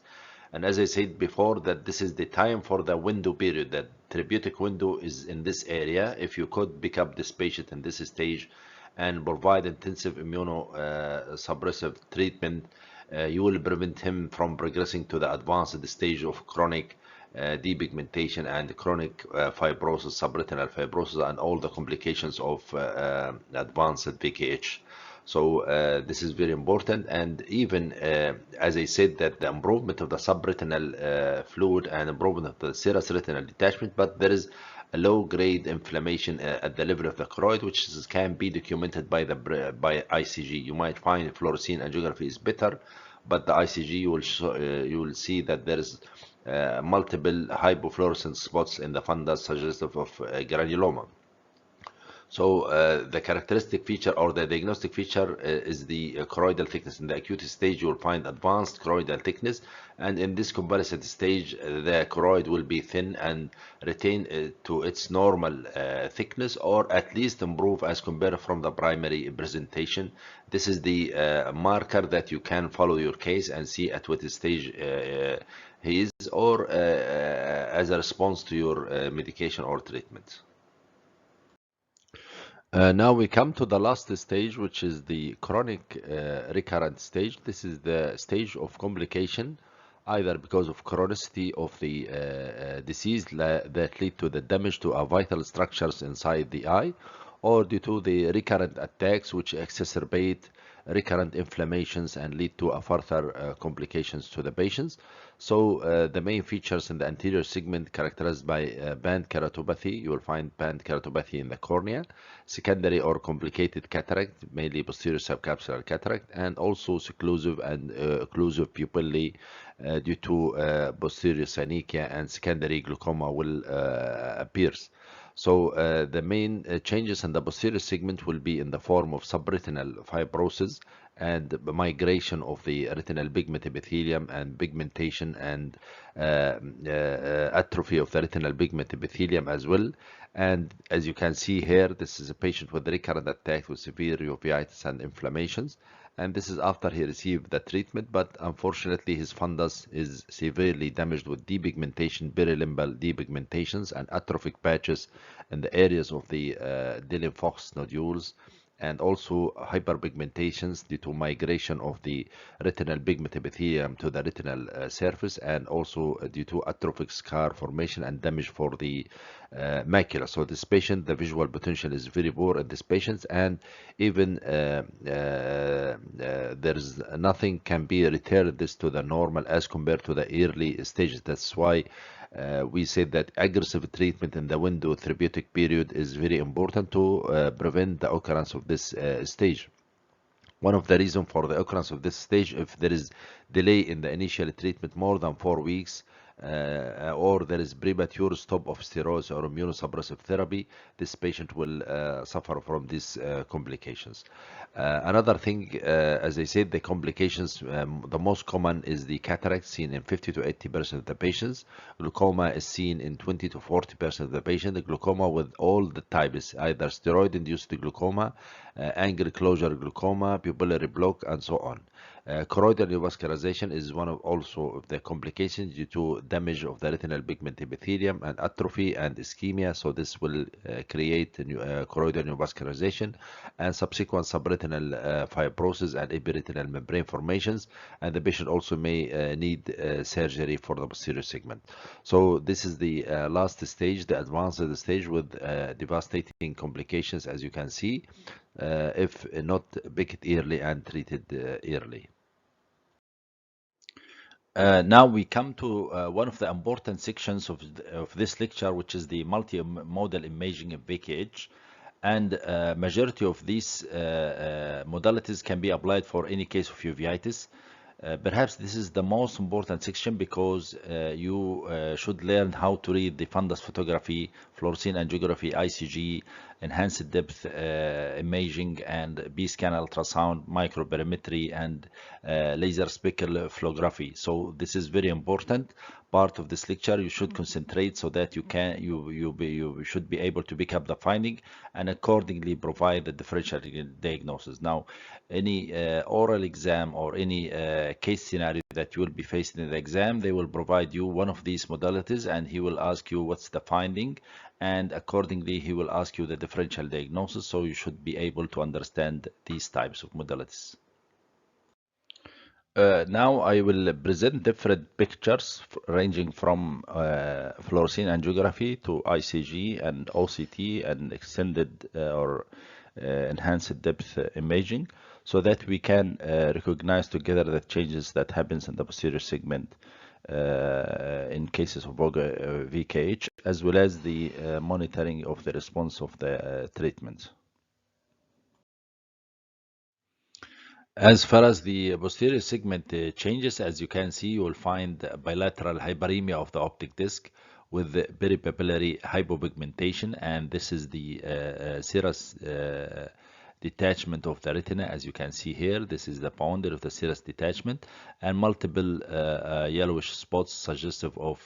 And as I said before, that this is the time for the window period, that therapeutic window is in this area. If you could pick up this patient in this stage and provide intensive immunosuppressive treatment, you will prevent him from progressing to the advanced stage of chronic depigmentation and chronic fibrosis, subretinal fibrosis, and all the complications of advanced VKH. So this is very important. And even as I said, that the improvement of the subretinal fluid and improvement of the serous retinal detachment, but there is a low-grade inflammation at the level of the choroid, which can be documented by ICG. You might find fluorescein angiography is better, but the ICG you will see that there is multiple hypofluorescent spots in the fundus suggestive of granuloma. So the characteristic feature or the diagnostic feature is the choroidal thickness. In the acute stage, you will find advanced choroidal thickness, and in this convalescent stage, the choroid will be thin and retain to its normal thickness, or at least improve as compared from the primary presentation. This is the marker that you can follow your case and see at what stage he is, or as a response to your medication or treatment. Now we come to the last stage, which is the chronic recurrent stage. This is the stage of complication, either because of chronicity of the disease that lead to the damage to vital structures inside the eye, or due to the recurrent attacks which exacerbate recurrent inflammations and lead to further complications to the patients. So the main features in the anterior segment characterized by band keratopathy. You will find band keratopathy in the cornea, secondary or complicated cataract, mainly posterior subcapsular cataract, and also occlusive and occlusive pupillae due to posterior synechia, and secondary glaucoma will appear. So the main changes in the posterior segment will be in the form of subretinal fibrosis and migration of the retinal pigment epithelium and pigmentation and atrophy of the retinal pigment epithelium as well. And as you can see here, this is a patient with recurrent attack with severe uveitis and inflammations. And this is after he received the treatment, but unfortunately his fundus is severely damaged with depigmentation, perilimbal depigmentations, and atrophic patches in the areas of the Dillon-Fox nodules, and also hyperpigmentations due to migration of the retinal pigment epithelium to the retinal surface, and also due to atrophic scar formation and damage for the macula. So this patient, the visual potential is very poor in this patient, and even there's nothing can be returned this to the normal as compared to the early stages. That's why we said that aggressive treatment in the window therapeutic period is very important to prevent the occurrence of this stage. One of the reasons for the occurrence of this stage, if there is delay in the initial treatment more than 4 weeks, or there is premature stop of steroids or immunosuppressive therapy, this patient will suffer from these complications. Another thing, as I said, the complications, the most common is the cataract, seen in 50 to 80% of the patients. Glaucoma is seen in 20 to 40% of the patients. The glaucoma with all the types, either steroid-induced glaucoma, angle closure glaucoma, pupillary block, and so on. Choroidal neovascularization is one of also of the complications due to damage of the retinal pigment epithelium and atrophy and ischemia. So this will create choroidal neovascularization and subsequent subretinal fibrosis and epiretinal membrane formations, and the patient also may need surgery for the posterior segment. So this is the last stage, the advanced stage, with devastating complications, as you can see, if not picked early and treated early. Now we come to one of the important sections of this lecture, which is the multimodal imaging of VKH. And majority of these modalities can be applied for any case of uveitis. Perhaps this is the most important section because you should learn how to read the fundus photography, fluorescein angiography, ICG, enhanced depth imaging, and B-scan ultrasound, microperimetry, and laser spectrography. So this is very important part of this lecture. You should concentrate so that you should be able to pick up the finding and accordingly provide the differential diagnosis. Now, any oral exam or any case scenario that you will be facing in the exam, they will provide you one of these modalities and he will ask you what's the finding, and accordingly he will ask you the differential diagnosis, so you should be able to understand these types of modalities. Now I will present different pictures ranging from fluorescein angiography to ICG and OCT and extended or enhanced depth imaging, so that we can recognize together the changes that happens in the posterior segment in cases of VKH, as well as the monitoring of the response of the treatment. As far as the posterior segment changes, as you can see, you will find bilateral hyperemia of the optic disc with the peripapillary hypopigmentation, and this is the serous detachment of the retina. As you can see here, this is the boundary of the serous detachment, and multiple yellowish spots suggestive of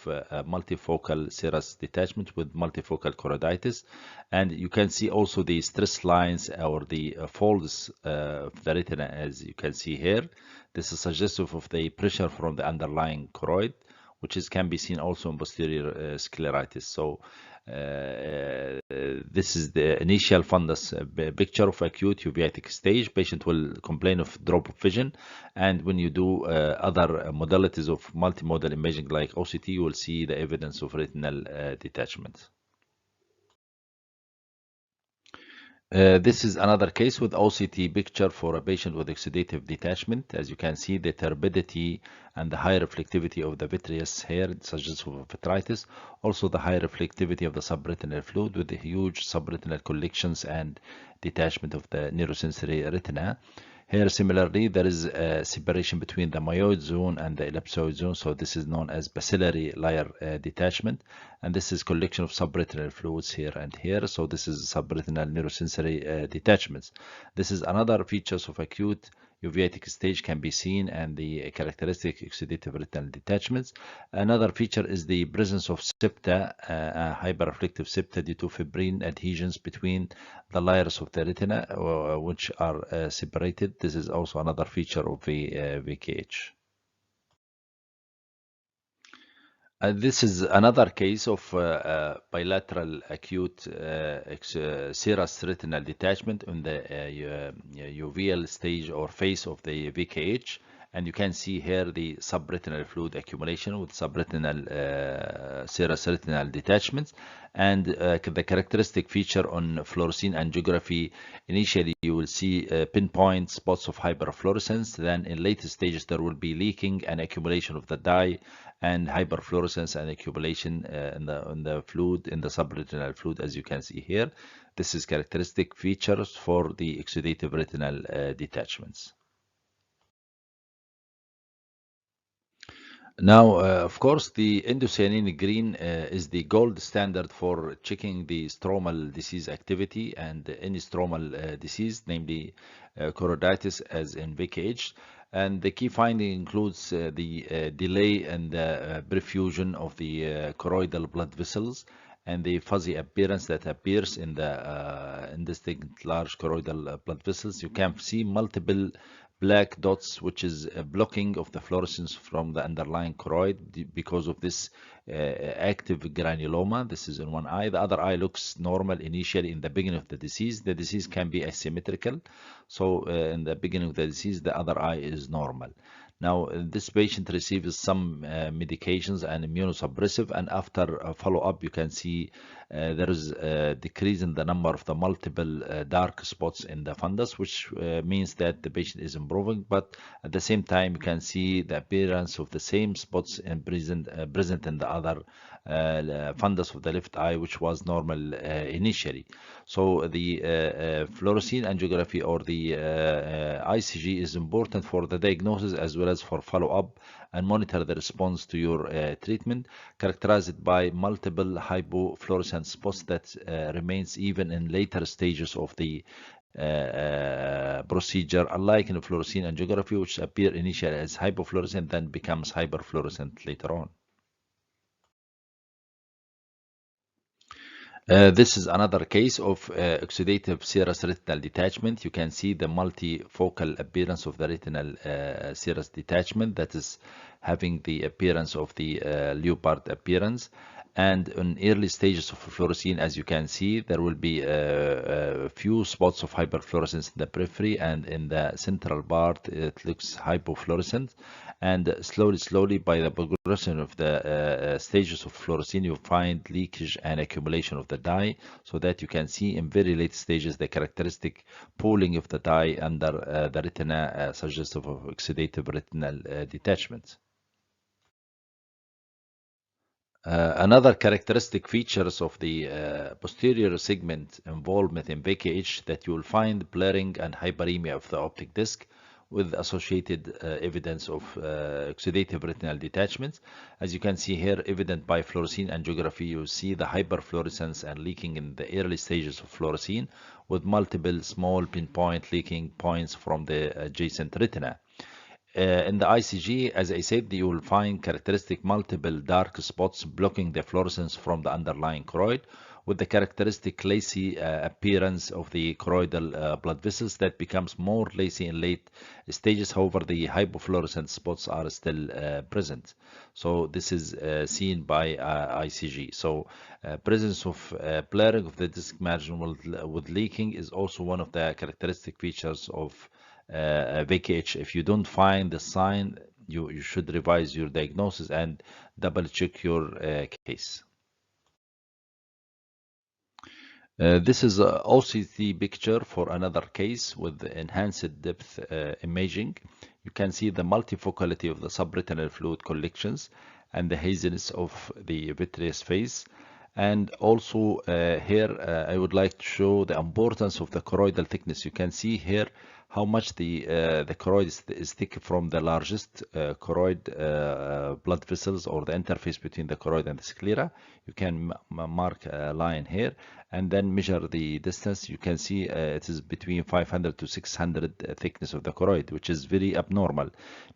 multifocal serous detachment with multifocal choroiditis. And you can see also the stress lines or the folds of the retina, as you can see here. This is suggestive of the pressure from the underlying choroid, which can be seen also in posterior scleritis. So this is the initial fundus picture of acute uveitic stage. Patient will complain of drop of vision, and when you do other modalities of multimodal imaging like OCT, you will see the evidence of retinal detachment. This is another case with OCT picture for a patient with exudative detachment. As you can see, the turbidity and the high reflectivity of the vitreous here suggests of vitritis. Also, the high reflectivity of the subretinal fluid with the huge subretinal collections and detachment of the neurosensory retina. Here, similarly, there is a separation between the myoid zone and the ellipsoid zone, so this is known as bacillary layer detachment, and this is collection of subretinal fluids here and here, so this is subretinal neurosensory detachments. This is another features of acute uveitic stage can be seen, and the characteristic exudative retinal detachments. Another feature is the presence of septa, hyperreflective septa due to fibrin adhesions between the layers of the retina, which are separated. This is also another feature of the VKH. This is another case of bilateral acute serous retinal detachment in the uveal stage or face of the VKH, and you can see here the subretinal fluid accumulation with subretinal serous retinal detachments, and the characteristic feature on fluorescein angiography. Initially you will see pinpoint spots of hyperfluorescence, then in later stages there will be leaking and accumulation of the dye and hyperfluorescence and accumulation in the fluid, in the subretinal fluid, as you can see here. This is characteristic features for the exudative retinal detachments. Now, of course, the indocyanine green is the gold standard for checking the stromal disease activity and any stromal disease, namely choroiditis as in VKH. And the key finding includes the delay in the perfusion of the choroidal blood vessels and the fuzzy appearance that appears in the indistinct large choroidal blood vessels. You can see multiple black dots, which is a blocking of the fluorescence from the underlying choroid because of this active granuloma. This is in one eye. The other eye looks normal initially in the beginning of the disease. The disease can be asymmetrical. So in the beginning of the disease, the other eye is normal. Now, this patient receives some medications and immunosuppressive, and after follow-up, you can see there is a decrease in the number of the multiple dark spots in the fundus, which means that the patient is improving, but at the same time you can see the appearance of the same spots present in the other fundus of the left eye, which was normal initially. So the fluorescein angiography or the ICG is important for the diagnosis as well as for follow-up and monitor the response to your treatment, characterized by multiple hypofluorescent spots that remains even in later stages of the procedure, unlike in fluorescein angiography, which appear initially as hypofluorescent then becomes hyperfluorescent later on. This is another case of oxidative serous retinal detachment. You can see the multifocal appearance of the retinal serous detachment that is having the appearance of the leopard appearance. And in early stages of fluorescein, as you can see, there will be a few spots of hyperfluorescence in the periphery, and in the central part it looks hypofluorescent. And slowly by the progression of the stages of fluorescein, you find leakage and accumulation of the dye, so that you can see in very late stages the characteristic pooling of the dye under the retina, suggestive of oxidative retinal detachment. Another characteristic features of the posterior segment involvement in VKH that you will find blurring and hyperemia of the optic disc with associated evidence of oxidative retinal detachments. As you can see here, evident by fluorescein angiography, you see the hyperfluorescence and leaking in the early stages of fluorescein with multiple small pinpoint leaking points from the adjacent retina. In the ICG, as I said, you will find characteristic multiple dark spots blocking the fluorescence from the underlying choroid, with the characteristic lacy appearance of the choroidal blood vessels that becomes more lacy in late stages. However, the hypofluorescent spots are still present. So this is seen by ICG. So presence of blurring of the disc margin with leaking is also one of the characteristic features of VKH. If you don't find the sign, you should revise your diagnosis and double check your case. This is a OCT picture for another case with enhanced depth imaging. You can see the multifocality of the subretinal fluid collections and the haziness of the vitreous phase. And also here I would like to show the importance of the choroidal thickness. You can see here how much the choroid is thick from the largest choroid blood vessels, or the interface between the choroid and the sclera. You can mark a line here and then measure the distance. You can see it is between 500 to 600 thickness of the choroid, which is very abnormal.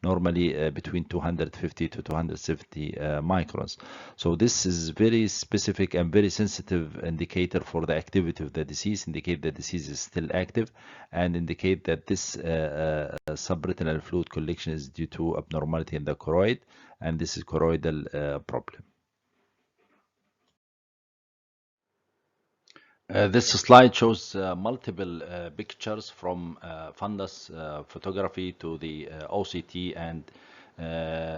Normally between 250 to 270 microns. So this is very specific and very sensitive indicator for the activity of the disease, indicate the disease is still active, and indicate that this subretinal fluid collection is due to abnormality in the choroid, and this is choroidal problem. This slide shows multiple pictures from fundus photography to the OCT and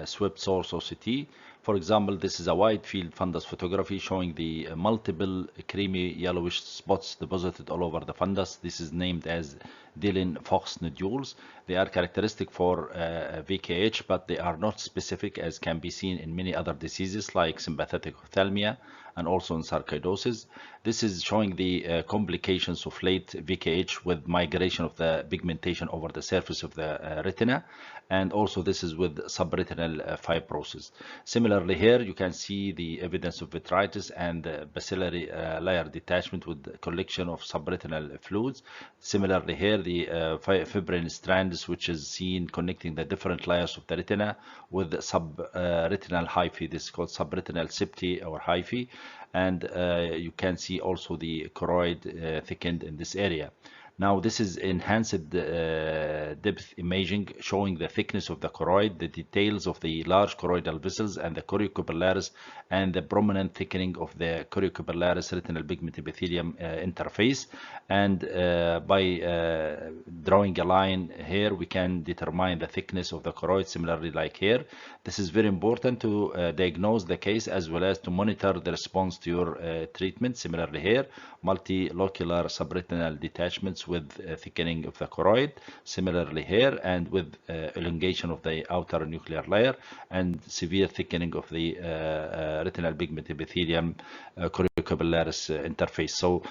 swept source OCT. For example, this is a wide field fundus photography showing the multiple creamy yellowish spots deposited all over the fundus. This is named as Dillon-Fox nodules. They are characteristic for VKH, but they are not specific, as can be seen in many other diseases like sympathetic ophthalmia and also in sarcoidosis. This is showing the complications of late VKH with migration of the pigmentation over the surface of the retina, and also this is with subretinal fibrosis. Similarly, here you can see the evidence of vitritis and bacillary layer detachment with collection of subretinal fluids. Similarly, here the fibrin strands, which is seen connecting the different layers of the retina with subretinal hyphae. This is called subretinal septi or hyphae, and you can see also the choroid thickened in this area. Now this is enhanced depth imaging showing the thickness of the choroid, the details of the large choroidal vessels and the choriocapillaris, and the prominent thickening of the choriocapillaris retinal pigment epithelium interface. And by drawing a line here, we can determine the thickness of the choroid, similarly like here. This is very important to diagnose the case as well as to monitor the response to your treatment. Similarly here, multilocular subretinal detachments with thickening of the choroid, similarly here, and with elongation of the outer nuclear layer, and severe thickening of the retinal pigment epithelium choriocapillaris interface. So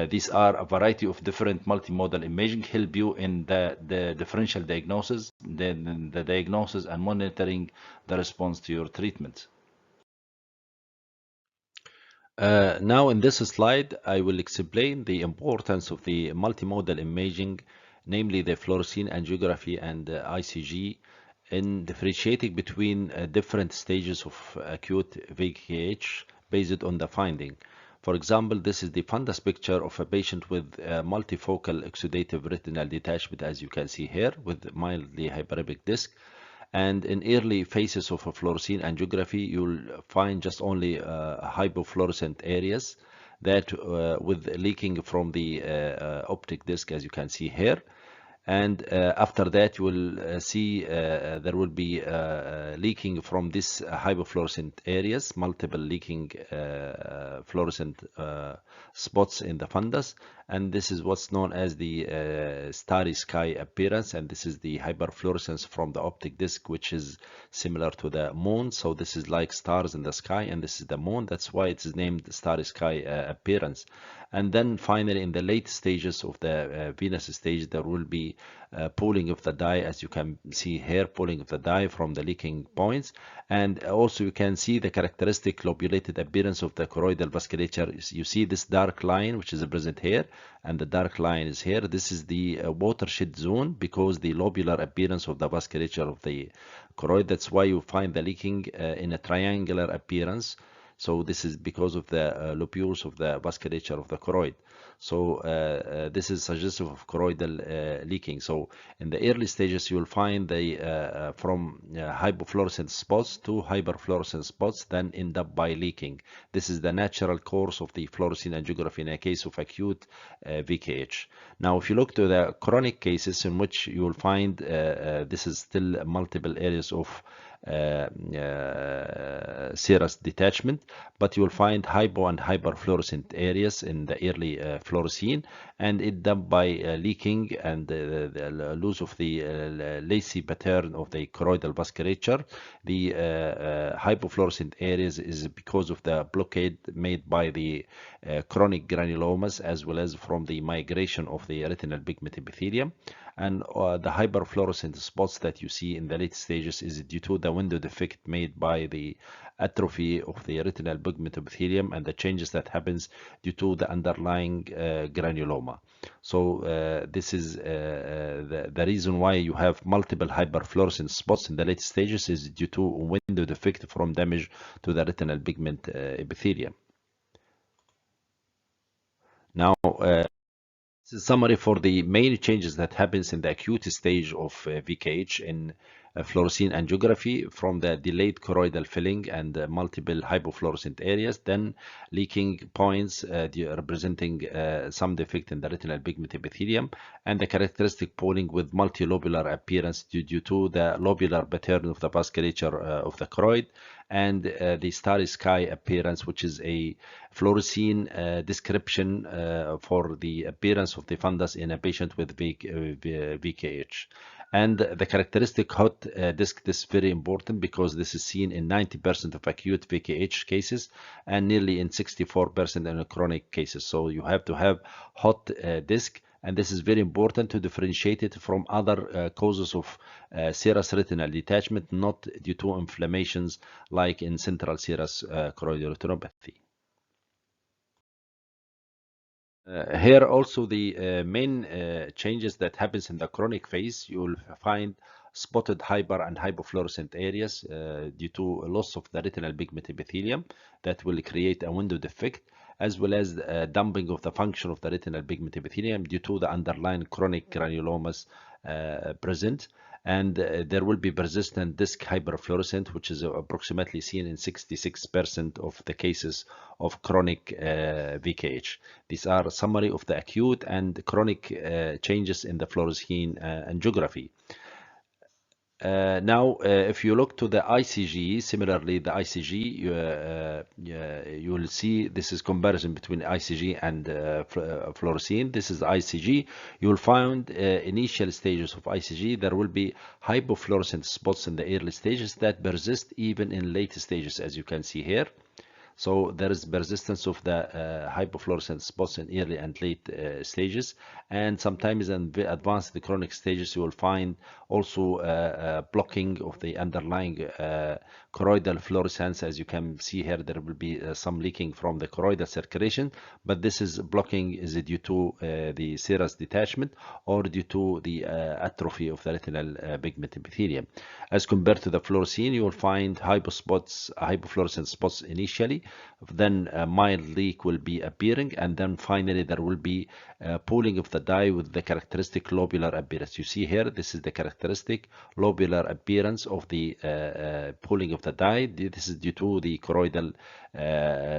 these are a variety of different multimodal imaging help you in the differential diagnosis, the diagnosis and monitoring the response to your treatment. Now in this slide, I will explain the importance of the multimodal imaging, namely the fluorescein angiography and ICG, in differentiating between different stages of acute VKH based on the finding. For example, this is the fundus picture of a patient with multifocal exudative retinal detachment, as you can see here, with mildly hyperepic disc. And in early phases of a fluorescein angiography, you'll find just only hypofluorescent areas that with leaking from the optic disc, as you can see here. And after that, you will see there will be leaking from this hypofluorescent areas, multiple leaking fluorescent spots in the fundus, and this is what's known as the starry sky appearance, and this is the hyperfluorescence from the optic disc, which is similar to the moon. So this is like stars in the sky, and this is the moon. That's why it is named starry sky appearance. And then finally, in the late stages of the venous stage, there will be pooling of the dye, as you can see here, pooling of the dye from the leaking points. And also you can see the characteristic lobulated appearance of the choroidal vasculature. You see this dark line, which is present here, and the dark line is here. This is the watershed zone, because the lobular appearance of the vasculature of the choroid. That's why you find the leaking in a triangular appearance. So this is because of the lobules of the vasculature of the choroid. So this is suggestive of choroidal leaking. So in the early stages, you will find the from hypofluorescent spots to hyperfluorescent spots, then end up by leaking. This is the natural course of the fluorescein angiography in a case of acute VKH. Now, if you look to the chronic cases, in which you will find this is still multiple areas of serous detachment, but you will find hypo and hyperfluorescent areas in the early fluorescein, and it done by leaking and the loss of the lacy pattern of the choroidal vasculature. The hypofluorescent areas is because of the blockade made by the chronic granulomas, as well as from the migration of the retinal pigment epithelium. And the hyperfluorescent spots that you see in the late stages is due to the window defect made by the atrophy of the retinal pigment epithelium and the changes that happens due to the underlying granuloma. So this is the reason why you have multiple hyperfluorescent spots in the late stages is due to window defect from damage to the retinal pigment epithelium. Now, summary for the main changes that happens in the acute stage of VKH in fluorescein angiography, from the delayed choroidal filling and multiple hypofluorescent areas, then leaking points representing some defect in the retinal pigment epithelium, and the characteristic pooling with multilobular appearance due to the lobular pattern of the vasculature of the choroid, and the starry sky appearance, which is a fluorescein description for the appearance of the fundus in a patient with VKH. And the characteristic hot disc, this is very important because this is seen in 90% of acute VKH cases and nearly in 64% in chronic cases. So you have to have hot disc, and this is very important to differentiate it from other causes of serous retinal detachment, not due to inflammations like in central serous choroidal retinopathy. Here also the main changes that happens in the chronic phase, you will find spotted hyper and hypofluorescent areas due to loss of the retinal pigment epithelium that will create a window defect, as well as dumping of the function of the retinal pigment epithelium due to the underlying chronic granulomas present. And there will be persistent disc hyperfluorescent, which is approximately seen in 66% of the cases of chronic VKH. These are a summary of the acute and chronic changes in the fluorescein angiography. If you look to the ICG, similarly, the ICG, you will see this is comparison between ICG and fluorescein. This is ICG. You will find initial stages of ICG. There will be hypofluorescent spots in the early stages that persist even in later stages, as you can see here. So there is persistence of the hypofluorescent spots in early and late stages, and sometimes in advanced chronic stages you will find also blocking of the underlying choroidal fluorescence. As you can see here, there will be some leaking from the choroidal circulation, but this is blocking is due to the serous detachment or due to the atrophy of the retinal pigment epithelium. As compared to the fluorescein, you will find hypofluorescent spots initially, then a mild leak will be appearing, and then finally there will be pooling of the dye with the characteristic lobular appearance. You see here, this is the characteristic lobular appearance of the pooling of the dye. This is due to the choroidal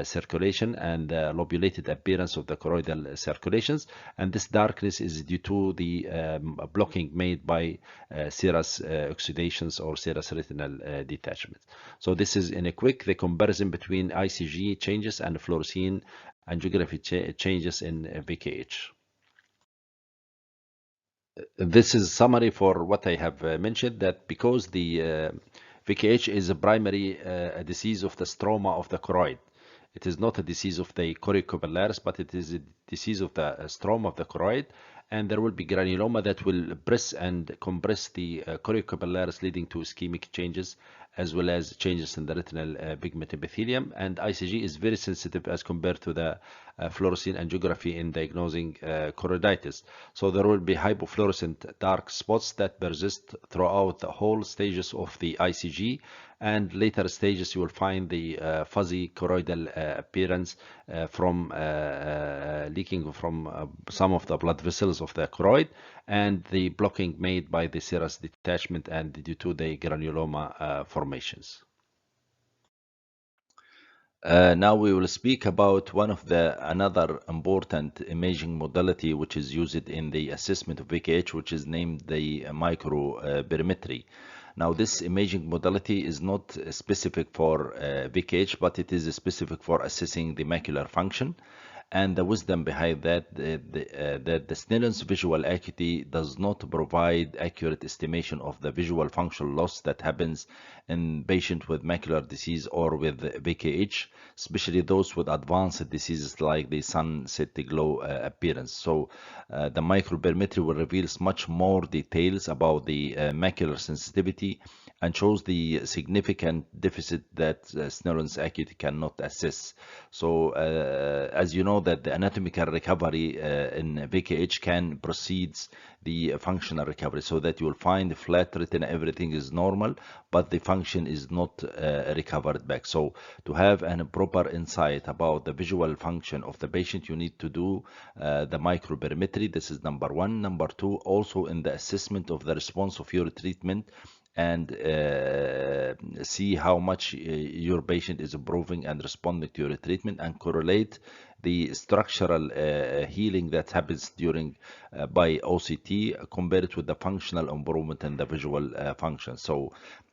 circulation and the lobulated appearance of the choroidal circulations, and this darkness is due to the blocking made by serous oxidations or serous retinal detachment. So this is in a quick the comparison between ICG changes and fluorescein angiography changes in VKH. This is summary for what I have mentioned, that because the VKH is a primary disease of the stroma of the choroid. It is not a disease of the choriocapillaris, but it is a disease of the stroma of the choroid, and there will be granuloma that will press and compress the choriocapillaris, leading to ischemic changes as well as changes in the retinal pigment epithelium. And ICG is very sensitive as compared to the fluorescein angiography in diagnosing choroiditis. So there will be hypofluorescent dark spots that persist throughout the whole stages of the ICG, and later stages you will find the fuzzy choroidal appearance from leaking from some of the blood vessels of the choroid, and the blocking made by the serous detachment and due to the granuloma formations. Now we will speak about one of the another important imaging modality which is used in the assessment of VKH, which is named the microperimetry. Now this imaging modality is not specific for VKH, but it is specific for assessing the macular function. And the wisdom behind that, that the Snellen's visual acuity does not provide accurate estimation of the visual functional loss that happens in patients with macular disease or with VKH, especially those with advanced diseases like the sunset glow appearance. So the microperimetry will reveal much more details about the macular sensitivity and shows the significant deficit that Snellen's acuity cannot assess. So as you know, that the anatomical recovery in VKH can precede the functional recovery, so that you will find flat retina, everything is normal, but the function is not recovered back. So to have a proper insight about the visual function of the patient, you need to do the microperimetry. This is number one. Number two, also in the assessment of the response of your treatment, and see how much your patient is improving and responding to your treatment, and correlate the structural healing that happens during by OCT compared with the functional improvement and the visual function. So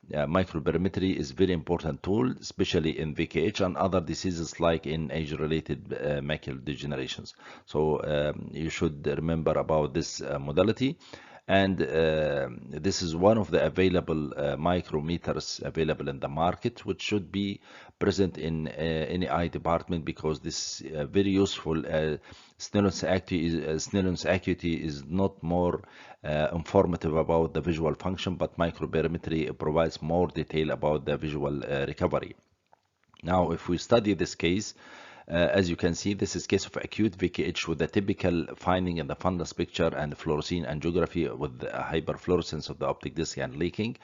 microperimetry is very important tool, especially in VKH and other diseases like in age-related macular degenerations. So you should remember about this modality. And this is one of the available micrometers available in the market, which should be present in any eye department, because this is very useful. Snellen's acuity is not more informative about the visual function, but microperimetry provides more detail about the visual recovery. Now, if we study this case, as you can see, this is case of acute VKH with the typical finding in the fundus picture and fluorescein angiography with the hyperfluorescence of the optic disc and leaking.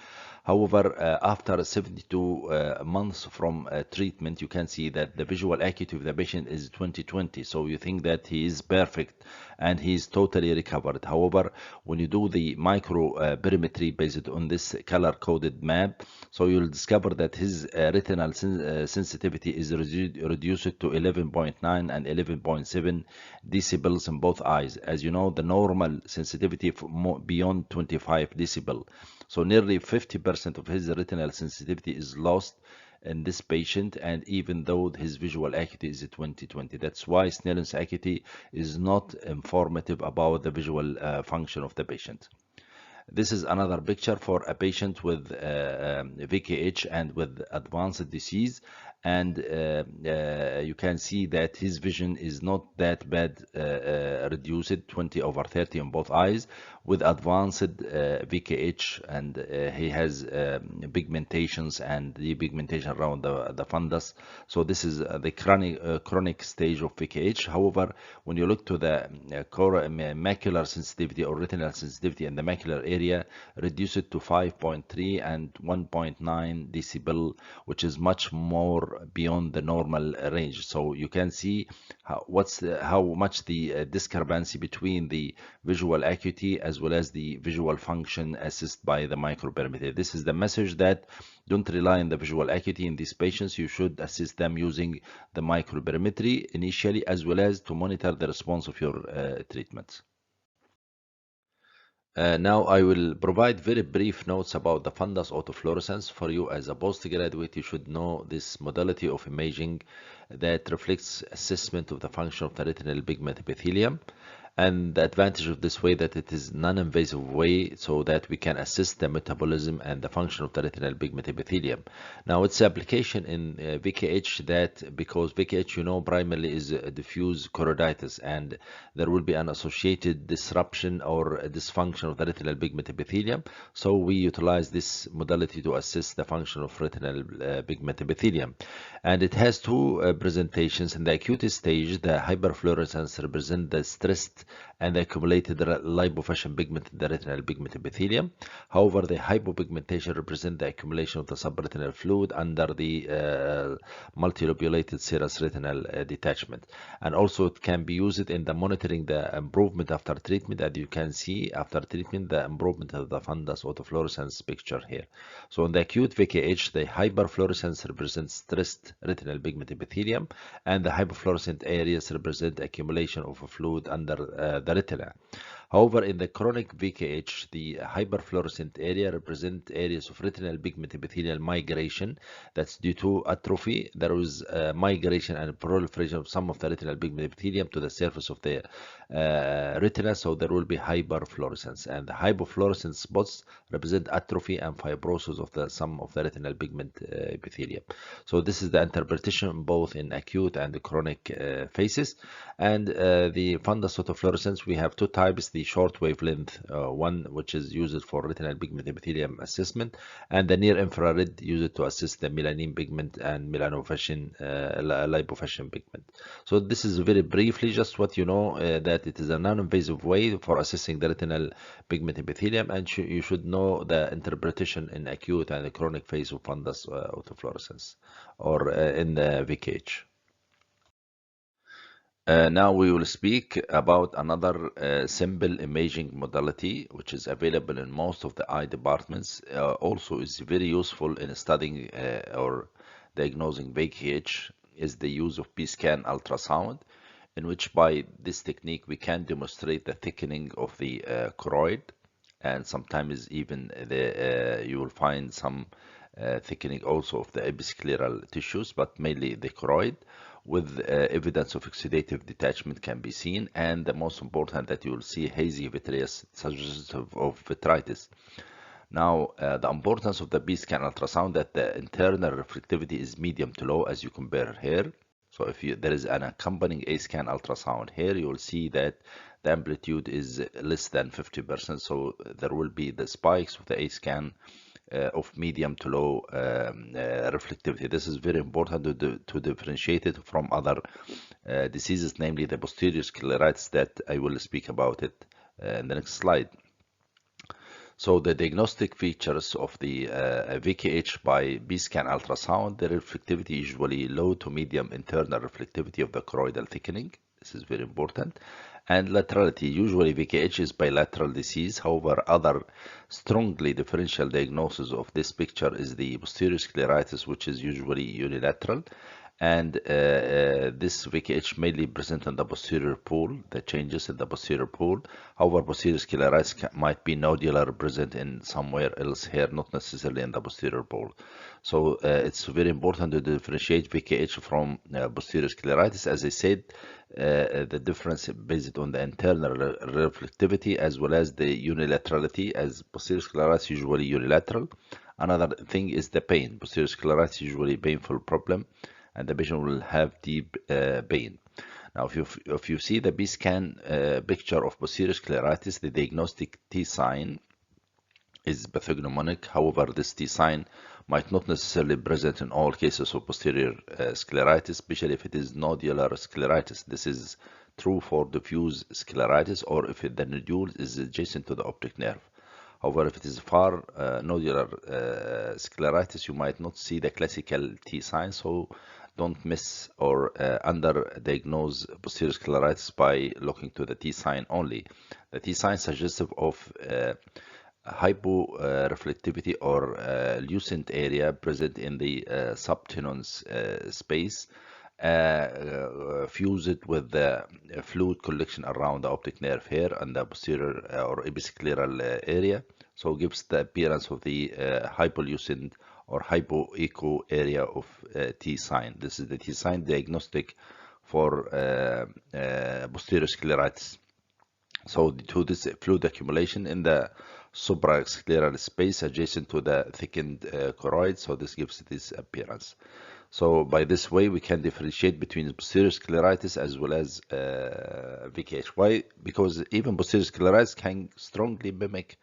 However, after 72 months from treatment, you can see that the visual acuity of the patient is 20/20. So you think that he is perfect and he is totally recovered. However, when you do the microperimetry based on this color-coded map, so you'll discover that his retinal sensitivity is reduced to 11.9 and 11.7 decibels in both eyes. As you know, the normal sensitivity beyond 25 decibel. So nearly 50% of his retinal sensitivity is lost in this patient, and even though his visual acuity is 20/20. That's why Snellen's acuity is not informative about the visual function of the patient. This is another picture for a patient with VKH and with advanced disease, and you can see that his vision is not that bad, reduced 20/30 on both eyes with advanced VKH, and he has pigmentations and depigmentation around the fundus. So this is the chronic stage of VKH. However, when you look to the macular sensitivity or retinal sensitivity in the macular area, reduce it to 5.3 and 1.9 decibel, which is much more beyond the normal range. So you can see how much the discrepancy between the visual acuity as well as the visual function assessed by the microperimeter. This is the message that don't rely on the visual acuity in these patients. You should assist them using the microperimetry initially, as well as to monitor the response of your treatment. Now I will provide very brief notes about the fundus autofluorescence. For you as a postgraduate, you should know this modality of imaging that reflects assessment of the function of the retinal pigment epithelium. And the advantage of this way that it is non-invasive way, so that we can assist the metabolism and the function of the retinal pigment epithelium. Now its application in VKH, that because VKH, you know, primarily is diffuse choroiditis, and there will be an associated disruption or dysfunction of the retinal pigment epithelium. So we utilize this modality to assist the function of retinal pigment epithelium. And it has two presentations. In the acute stage, the hyperfluorescence represents the stressed and the accumulated lipofuscin pigment in the retinal pigment epithelium. However, the hypopigmentation represents the accumulation of the subretinal fluid under the multilobulated serous retinal detachment. And also it can be used in the monitoring the improvement after treatment. As you can see, after treatment, the improvement of the fundus autofluorescence picture here. So in the acute VKH, the hyperfluorescence represents stressed retinal pigment epithelium, and the hypofluorescent areas represent accumulation of a fluid under the retina. However, in the chronic VKH, the hyperfluorescent area represent areas of retinal pigment epithelial migration. That's due to atrophy. There is migration and proliferation of some of the retinal pigment epithelium to the surface of the retina, so there will be hyperfluorescence. And the hypofluorescent spots represent atrophy and fibrosis of some of the retinal pigment epithelium. So this is the interpretation both in acute and the chronic phases. And the fundus autofluorescence, we have two types: the short wavelength one, which is used for retinal pigment epithelium assessment, and the near infrared used to assess the melanin pigment and melanofuscin lipofuscin pigment. So this is very briefly just what you know, that it is a non-invasive way for assessing the retinal pigment epithelium, and you should know the interpretation in acute and the chronic phase of fundus autofluorescence or in the VKH. Now we will speak about another simple imaging modality which is available in most of the eye departments. Also is very useful in studying or diagnosing VKH, is the use of P-scan ultrasound, in which by this technique we can demonstrate the thickening of the choroid, and sometimes even you will find some thickening also of the episcleral tissues, but mainly the choroid, with evidence of oxidative detachment can be seen, and the most important that you will see hazy vitreous suggestive of vitritis. Now the importance of the P-scan ultrasound, that the internal reflectivity is medium to low as you compare here. So if there is an accompanying A-scan ultrasound here, you will see that the amplitude is less than 50%, so there will be the spikes of the A-scan of medium to low reflectivity. This is very important to differentiate it from other diseases, namely the posterior scleritis, that I will speak about it in the next slide. So the diagnostic features of the VKH by P-scan ultrasound, the reflectivity usually low to medium internal reflectivity of the choroidal thickening. This is very important. And laterality, usually VKH is bilateral disease. However, other strongly differential diagnosis of this picture is the posterior scleritis, which is usually unilateral. And this VKH mainly present in the posterior pole, the changes in the posterior pole. However, posterior scleritis might be nodular, present in somewhere else here, not necessarily in the posterior pole. So it's very important to differentiate VKH from posterior scleritis. As I said, the difference based on the internal reflectivity as well as the unilaterality, as posterior scleritis usually unilateral. Another thing is the pain. Posterior scleritis usually painful problem, and the patient will have deep pain. Now, if you see the B-scan picture of posterior scleritis, the diagnostic T sign is pathognomonic. However, this T sign might not necessarily present in all cases of posterior scleritis, especially if it is nodular scleritis. This is true for diffuse scleritis or if the nodule is adjacent to the optic nerve. However, if it is far nodular scleritis, you might not see the classical T sign, so don't miss or underdiagnose posterior scleritis by looking to the T sign only. The T sign suggestive of hyporeflectivity or lucent area present in the subtenon's space, fused with the fluid collection around the optic nerve here and the posterior or episcleral area, so gives the appearance of the hypolucent or hypoecho area of T sign. This is the T sign diagnostic for posterior scleritis. So to this fluid accumulation in the suprascleral space adjacent to the thickened choroid, so this gives this appearance. So by this way we can differentiate between posterior scleritis as well as VKH. Why? Because even posterior scleritis can strongly mimic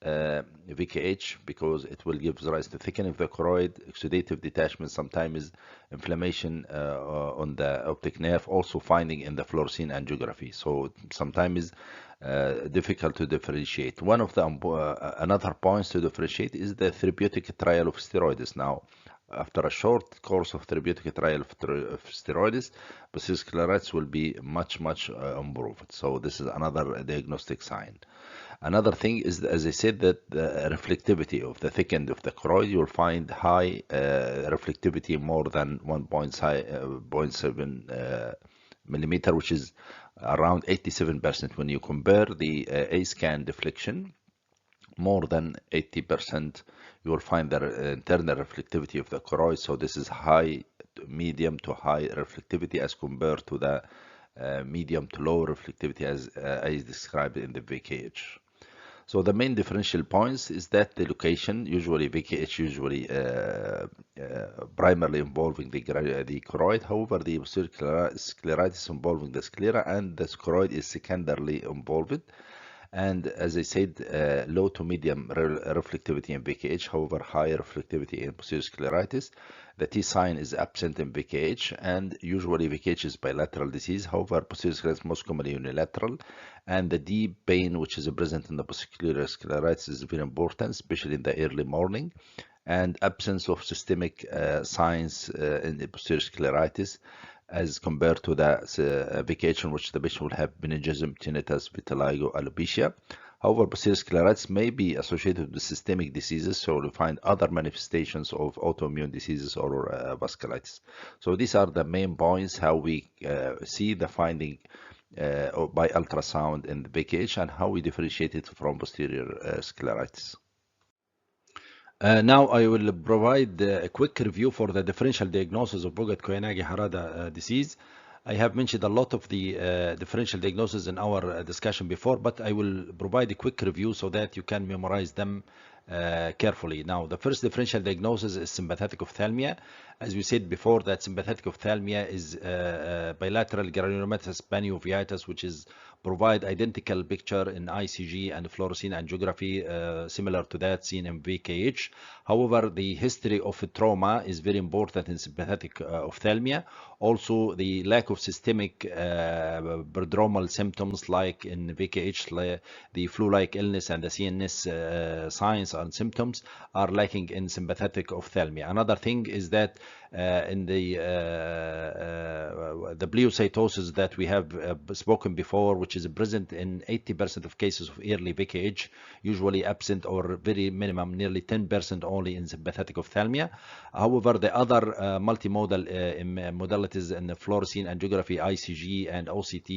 VKH, because it will give rise to thickening of the choroid, exudative detachment, sometimes inflammation on the optic nerve, also finding in the fluorescein angiography. So sometimes difficult to differentiate. One of the another points to differentiate is the therapeutic trial of steroids. Now, after a short course of therapeutic trial of steroids, posterior scleritis will be much improved. So this is another diagnostic sign. Another thing is, as I said, that the reflectivity of the thick end of the choroid, you will find high reflectivity, more than 1.7 millimeter, which is around 87%. When you compare the A-scan deflection, more than 80%, you will find the internal reflectivity of the choroid. So this is high, medium to high reflectivity as compared to the medium to low reflectivity as I described in the VKH. So the main differential points is that the location, usually VKH usually primarily involving the choroid. However, the posterior scleritis involving the sclera, and the choroid is secondarily involved. And as I said, low to medium reflectivity in VKH, however, high reflectivity in posterior scleritis. The T sign is absent in VKH, and usually VKH is bilateral disease. However, posterior scleritis most commonly unilateral, and the deep pain which is present in the posterior scleritis is very important, especially in the early morning, and absence of systemic signs in the posterior scleritis, as compared to the VKH, in which the patient will have meningism, tinnitus, vitiligo, alopecia. However, posterior scleritis may be associated with systemic diseases, so we find other manifestations of autoimmune diseases or vasculitis. So these are the main points how we see the finding by ultrasound in the VKH and how we differentiate it from posterior scleritis. Now I will provide a quick review for the differential diagnosis of Vogt, Koyanagi, Harada disease. I have mentioned a lot of the differential diagnosis in our discussion before, but I will provide a quick review so that you can memorize them carefully. Now, the first differential diagnosis is sympathetic ophthalmia. As we said before, that sympathetic ophthalmia is bilateral granulomatous panuveitis, which is provide identical picture in ICG and fluorescein angiography, similar to that seen in VKH. However, the history of trauma is very important in sympathetic ophthalmia. Also, the lack of systemic prodromal symptoms like in VKH, the flu-like illness and the CNS signs and symptoms are lacking in sympathetic ophthalmia. Another thing is that in the bleocytosis that we have spoken before, which is present in 80% of cases of early VKH, usually absent or very minimum, nearly 10% only in sympathetic ophthalmia. However, the other multimodal modalities in the fluorescein angiography, ICG, and OCT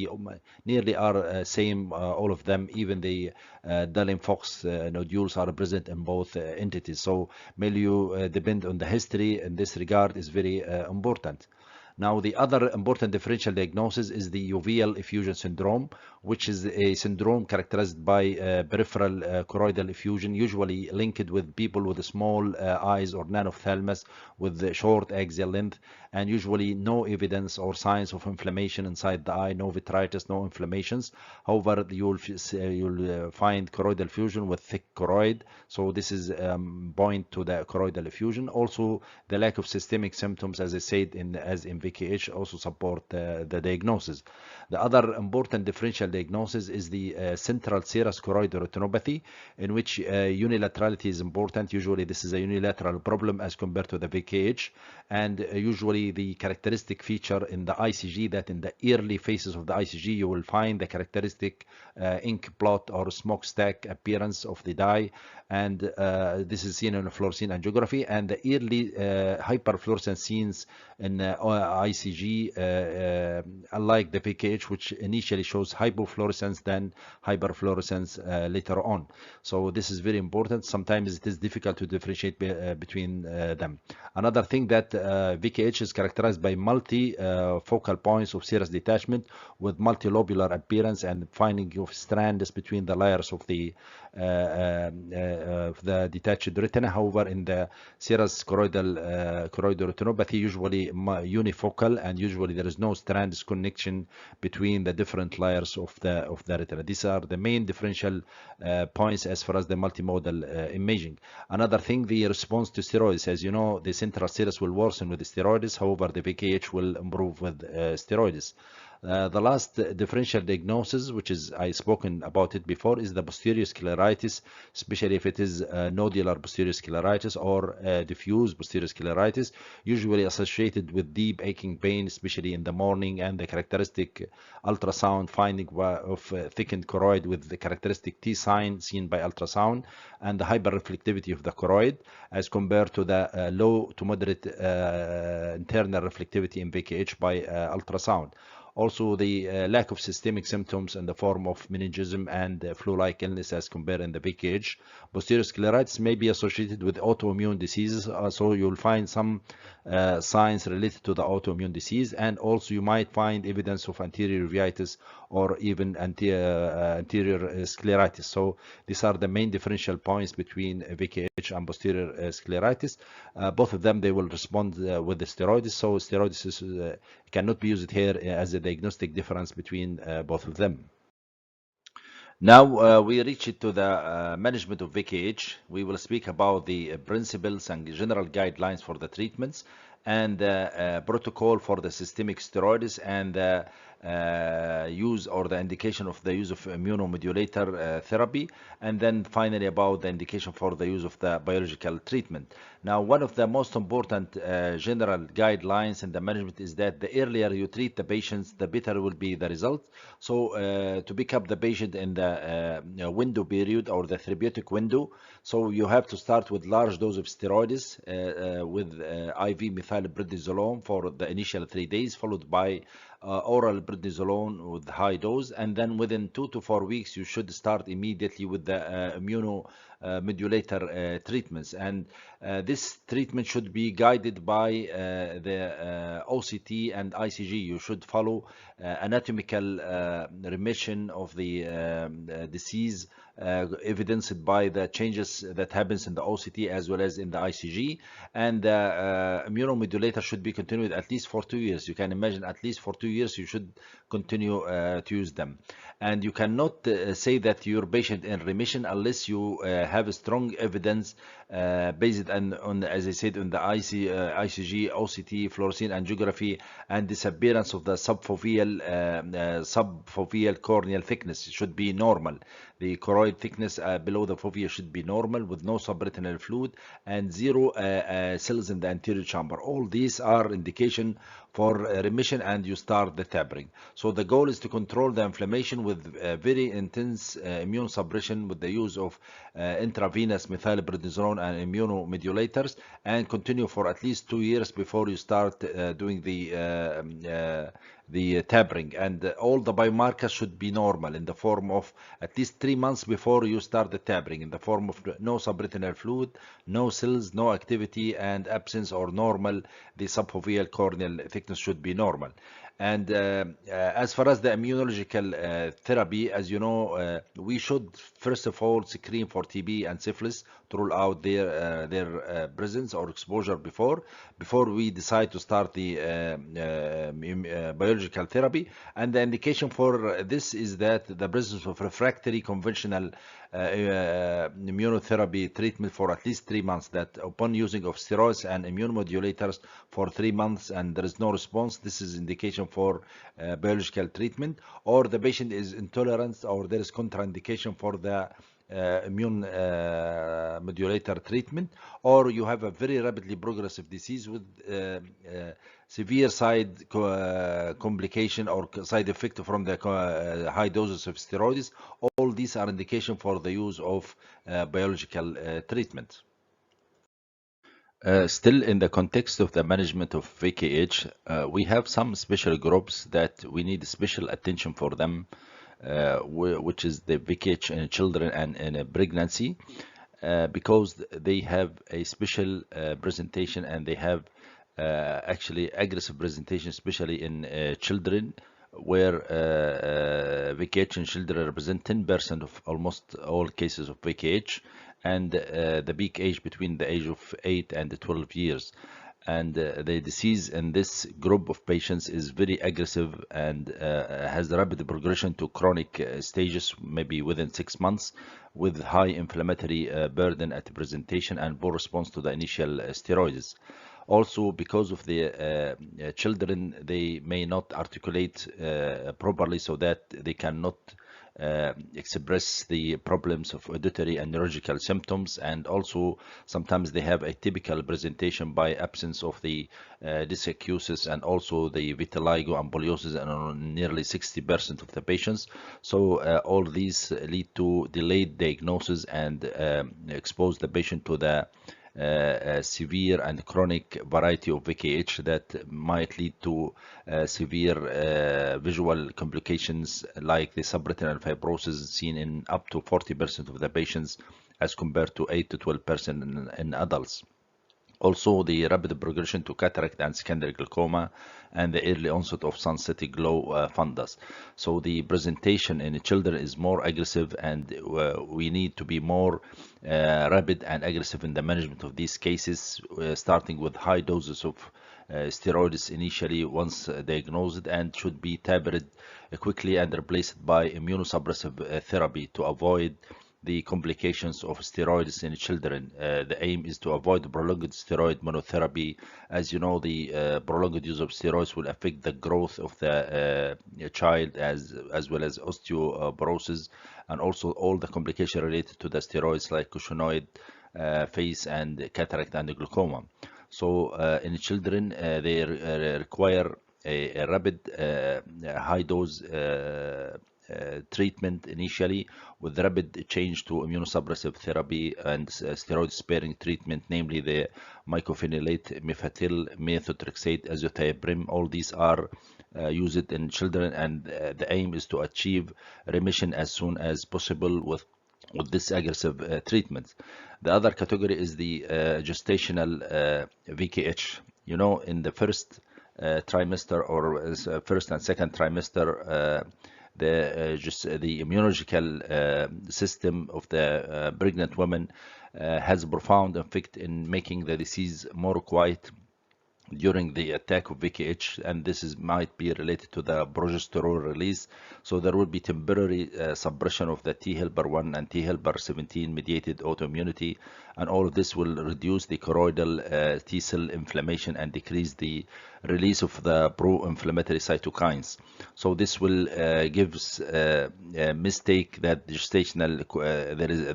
nearly are same, all of them. Even the Dahlen-Fox nodules are present in both entities. So mainly you depend on the history in this regard is very important. Now, the other important differential diagnosis is the uveal effusion syndrome, which is a syndrome characterized by peripheral choroidal effusion, usually linked with people with small eyes or non-ophthalmos with short axial length, and usually no evidence or signs of inflammation inside the eye, no vitritis, no inflammations. However, you'll find choroidal effusion with thick choroid, so this is point to the choroidal effusion. Also, the lack of systemic symptoms, as I said, as in VKH, also support the diagnosis. The other important differential diagnosis is the central serous choroidal retinopathy, in which unilaterality is important. Usually this is a unilateral problem as compared to the VKH, and usually the characteristic feature in the ICG, that in the early phases of the ICG you will find the characteristic ink blot or smokestack appearance of the dye, and this is seen in a fluorescein angiography, and the early hyperfluorescence scenes in ICG, unlike the PKH, which initially shows hypofluorescence, then hyperfluorescence later on. So this is very important. Sometimes it is difficult to differentiate between them. Another thing that VKH is characterized by multi-focal points of serous detachment with multilobular appearance and finding of strands between the layers of the detached retina. However, in the serous choroidal retinopathy, usually unifocal, and usually there is no strands connection between the different layers of the retina. These are the main differential points as far as the multimodal imaging. Another thing, the response to steroids. As you know, the central serous will worsen with the steroids. However, the VKH will improve with steroids. The last differential diagnosis, which is I spoken about it before, is the posterior scleritis, especially if it is nodular posterior scleritis or diffuse posterior scleritis, usually associated with deep aching pain, especially in the morning, and the characteristic ultrasound finding of thickened choroid with the characteristic T sign seen by ultrasound, and the hyperreflectivity of the choroid as compared to the low to moderate internal reflectivity in VKH by ultrasound. Also, the lack of systemic symptoms in the form of meningism and flu-like illness as compared in the VKH. Posterior scleritis may be associated with autoimmune diseases, so you'll find some signs related to the autoimmune disease, and also you might find evidence of anterior uveitis or even anterior scleritis. So these are the main differential points between VKH and posterior scleritis. Both of them, they will respond with the steroids, so steroids cannot be used here as a diagnostic difference between both of them. Now we reach it to the management of VKH. We will speak about the principles and general guidelines for the treatments, and protocol for the systemic steroids, and the use or the indication of the use of immunomodulator therapy, and then finally about the indication for the use of the biological treatment. Now, one of the most important general guidelines in the management is that the earlier you treat the patients, the better will be the result. So to pick up the patient in the window period or the therapeutic window, so you have to start with large dose of steroids with IV methylprednisolone for the initial 3 days, followed by oral prednisolone with high dose, and then within 2 to 4 weeks you should start immediately with the immunomodulator treatments, and this treatment should be guided by the OCT and ICG. You should follow anatomical remission of the disease evidenced by the changes that happens in the OCT as well as in the ICG, and immunomodulator should be continued at least for 2 years. You can imagine at least for 2 years you should continue to use them, and you cannot say that your patient in remission unless you have a strong evidence based on, as I said, on the ICG, OCT, fluorescein angiography, and disappearance of the subfoveal corneal thickness. It should be normal. The choroid steroid thickness below the fovea should be normal with no subretinal fluid and zero cells in the anterior chamber. All these are indication for remission, and you start the tapering. So the goal is to control the inflammation with very intense immune suppression with the use of intravenous methylprednisolone and immunomodulators, and continue for at least 2 years before you start doing the tapering. And all the biomarkers should be normal in the form of at least 3 months before you start the tapering, in the form of no subretinal fluid, no cells, no activity, and absence or normal. The subfoveal corneal thickness should be normal. And as far as the immunological therapy, as you know, we should first of all screen for TB and syphilis to rule out their presence or exposure before we decide to start the biological therapy. And the indication for this is that the presence of refractory conventional immunotherapy treatment for at least 3 months, that upon using of steroids and immunomodulators for 3 months and there is no response, this is indication for biological treatment, or the patient is intolerant or there is contraindication for the immune modulator treatment, or you have a very rapidly progressive disease with severe side complication or side effect from the high doses of steroids. All these are indication for the use of biological treatment. Still in the context of the management of VKH, we have some special groups that we need special attention for them, which is the VKH in children and in a pregnancy, because they have a special presentation, and they have actually aggressive presentation, especially in children, where VKH in children represent 10% of almost all cases of VKH, and the peak age between the age of 8 and 12 years. And the disease in this group of patients is very aggressive and has rapid progression to chronic stages, maybe within 6 months, with high inflammatory burden at the presentation and poor response to the initial steroids. Also, because of the children, they may not articulate properly, so that they cannot express the problems of auditory and neurological symptoms, and also sometimes they have a typical presentation by absence of the dysaceusis and also the vitiligo and boliosis in nearly 60% of the patients. So all these lead to delayed diagnosis and expose the patient to the severe and chronic variety of VKH that might lead to severe visual complications like the subretinal fibrosis seen in up to 40% of the patients, as compared to 8 to 12% in adults. Also, the rapid progression to cataract and secondary glaucoma, and the early onset of sunset glow fundus. So the presentation in children is more aggressive, and we need to be more rapid and aggressive in the management of these cases, starting with high doses of steroids initially once diagnosed, and should be tapered quickly and replaced by immunosuppressive therapy to avoid the complications of steroids in children. The aim is to avoid prolonged steroid monotherapy. As you know, the prolonged use of steroids will affect the growth of the child as well as osteoporosis, and also all the complications related to the steroids like cushingoid phase and cataract and glaucoma. So in children, they require a rapid high dose treatment initially, with rapid change to immunosuppressive therapy and steroid sparing treatment, namely the mycophenolate, mifetyl, methotrexate, azothioprine. All these are used in children, and the aim is to achieve remission as soon as possible with this aggressive treatment. The other category is the gestational VKH. You know, in the first trimester or first and second trimester, the immunological system of the pregnant woman has a profound effect in making the disease more quiet during the attack of VKH, and this might be related to the progesterone release. So there will be temporary suppression of the T helper 1 and T helper 17 mediated autoimmunity, and all of this will reduce the choroidal T cell inflammation and decrease the release of the pro-inflammatory cytokines. So this will gives a mistake that gestational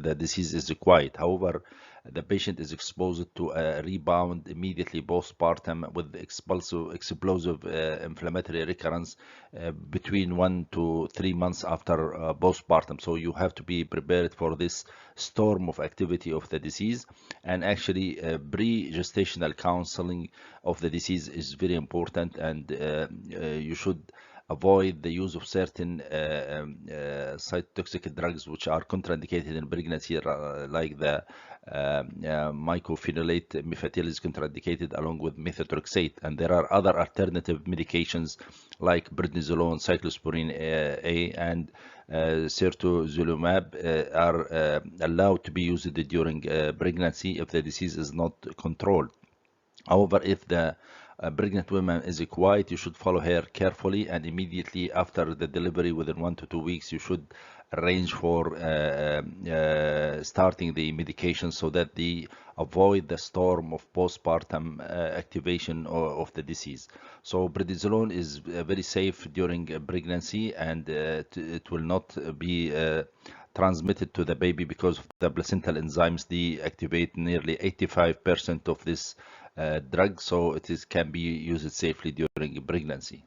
the disease is quiet. However, the patient is exposed to a rebound immediately postpartum with explosive inflammatory recurrence between 1 to 3 months after postpartum. So you have to be prepared for this storm of activity of the disease. And actually, pre-gestational counseling of the disease is very important, and you should avoid the use of certain cytotoxic drugs which are contraindicated in pregnancy, like the mycophenolate mifetil is contraindicated along with methotrexate, and there are other alternative medications like prednisolone, cyclosporine A, and certolizumab are allowed to be used during pregnancy if the disease is not controlled. However, if the pregnant woman is quiet, you should follow her carefully, and immediately after the delivery, within 1 to 2 weeks, you should arrange for starting the medication so that they avoid the storm of postpartum activation of the disease. So prednisolone is very safe during pregnancy, and it will not be transmitted to the baby because of the placental enzymes. They activate nearly 85% of this drug, so it can be used safely during pregnancy.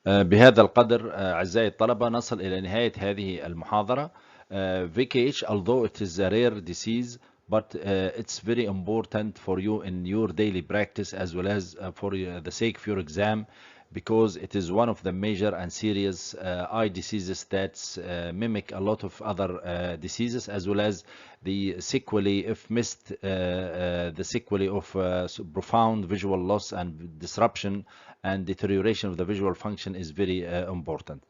بهذا القدر أعزائي الطلبة نصل إلى نهاية هذه المحاضرة. VKH, although it is a rare disease, but it's very important for you in your daily practice as well as for the sake of your exam, because it is one of the major and serious eye diseases that mimic a lot of other diseases, as well as the sequelae, if missed, the sequelae of profound visual loss and disruption and deterioration of the visual function is very important.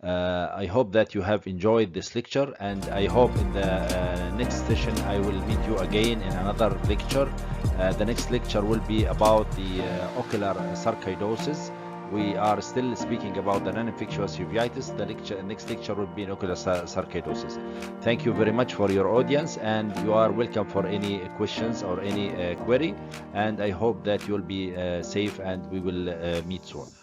I hope that you have enjoyed this lecture, and I hope in the next session I will meet you again in another lecture. The next lecture will be about the ocular sarcoidosis. We are still speaking about the non-infectious uveitis. The next lecture will be in ocular sarcoidosis. Thank you very much for your audience, and you are welcome for any questions or any query, and I hope that you will be safe, and we will meet soon.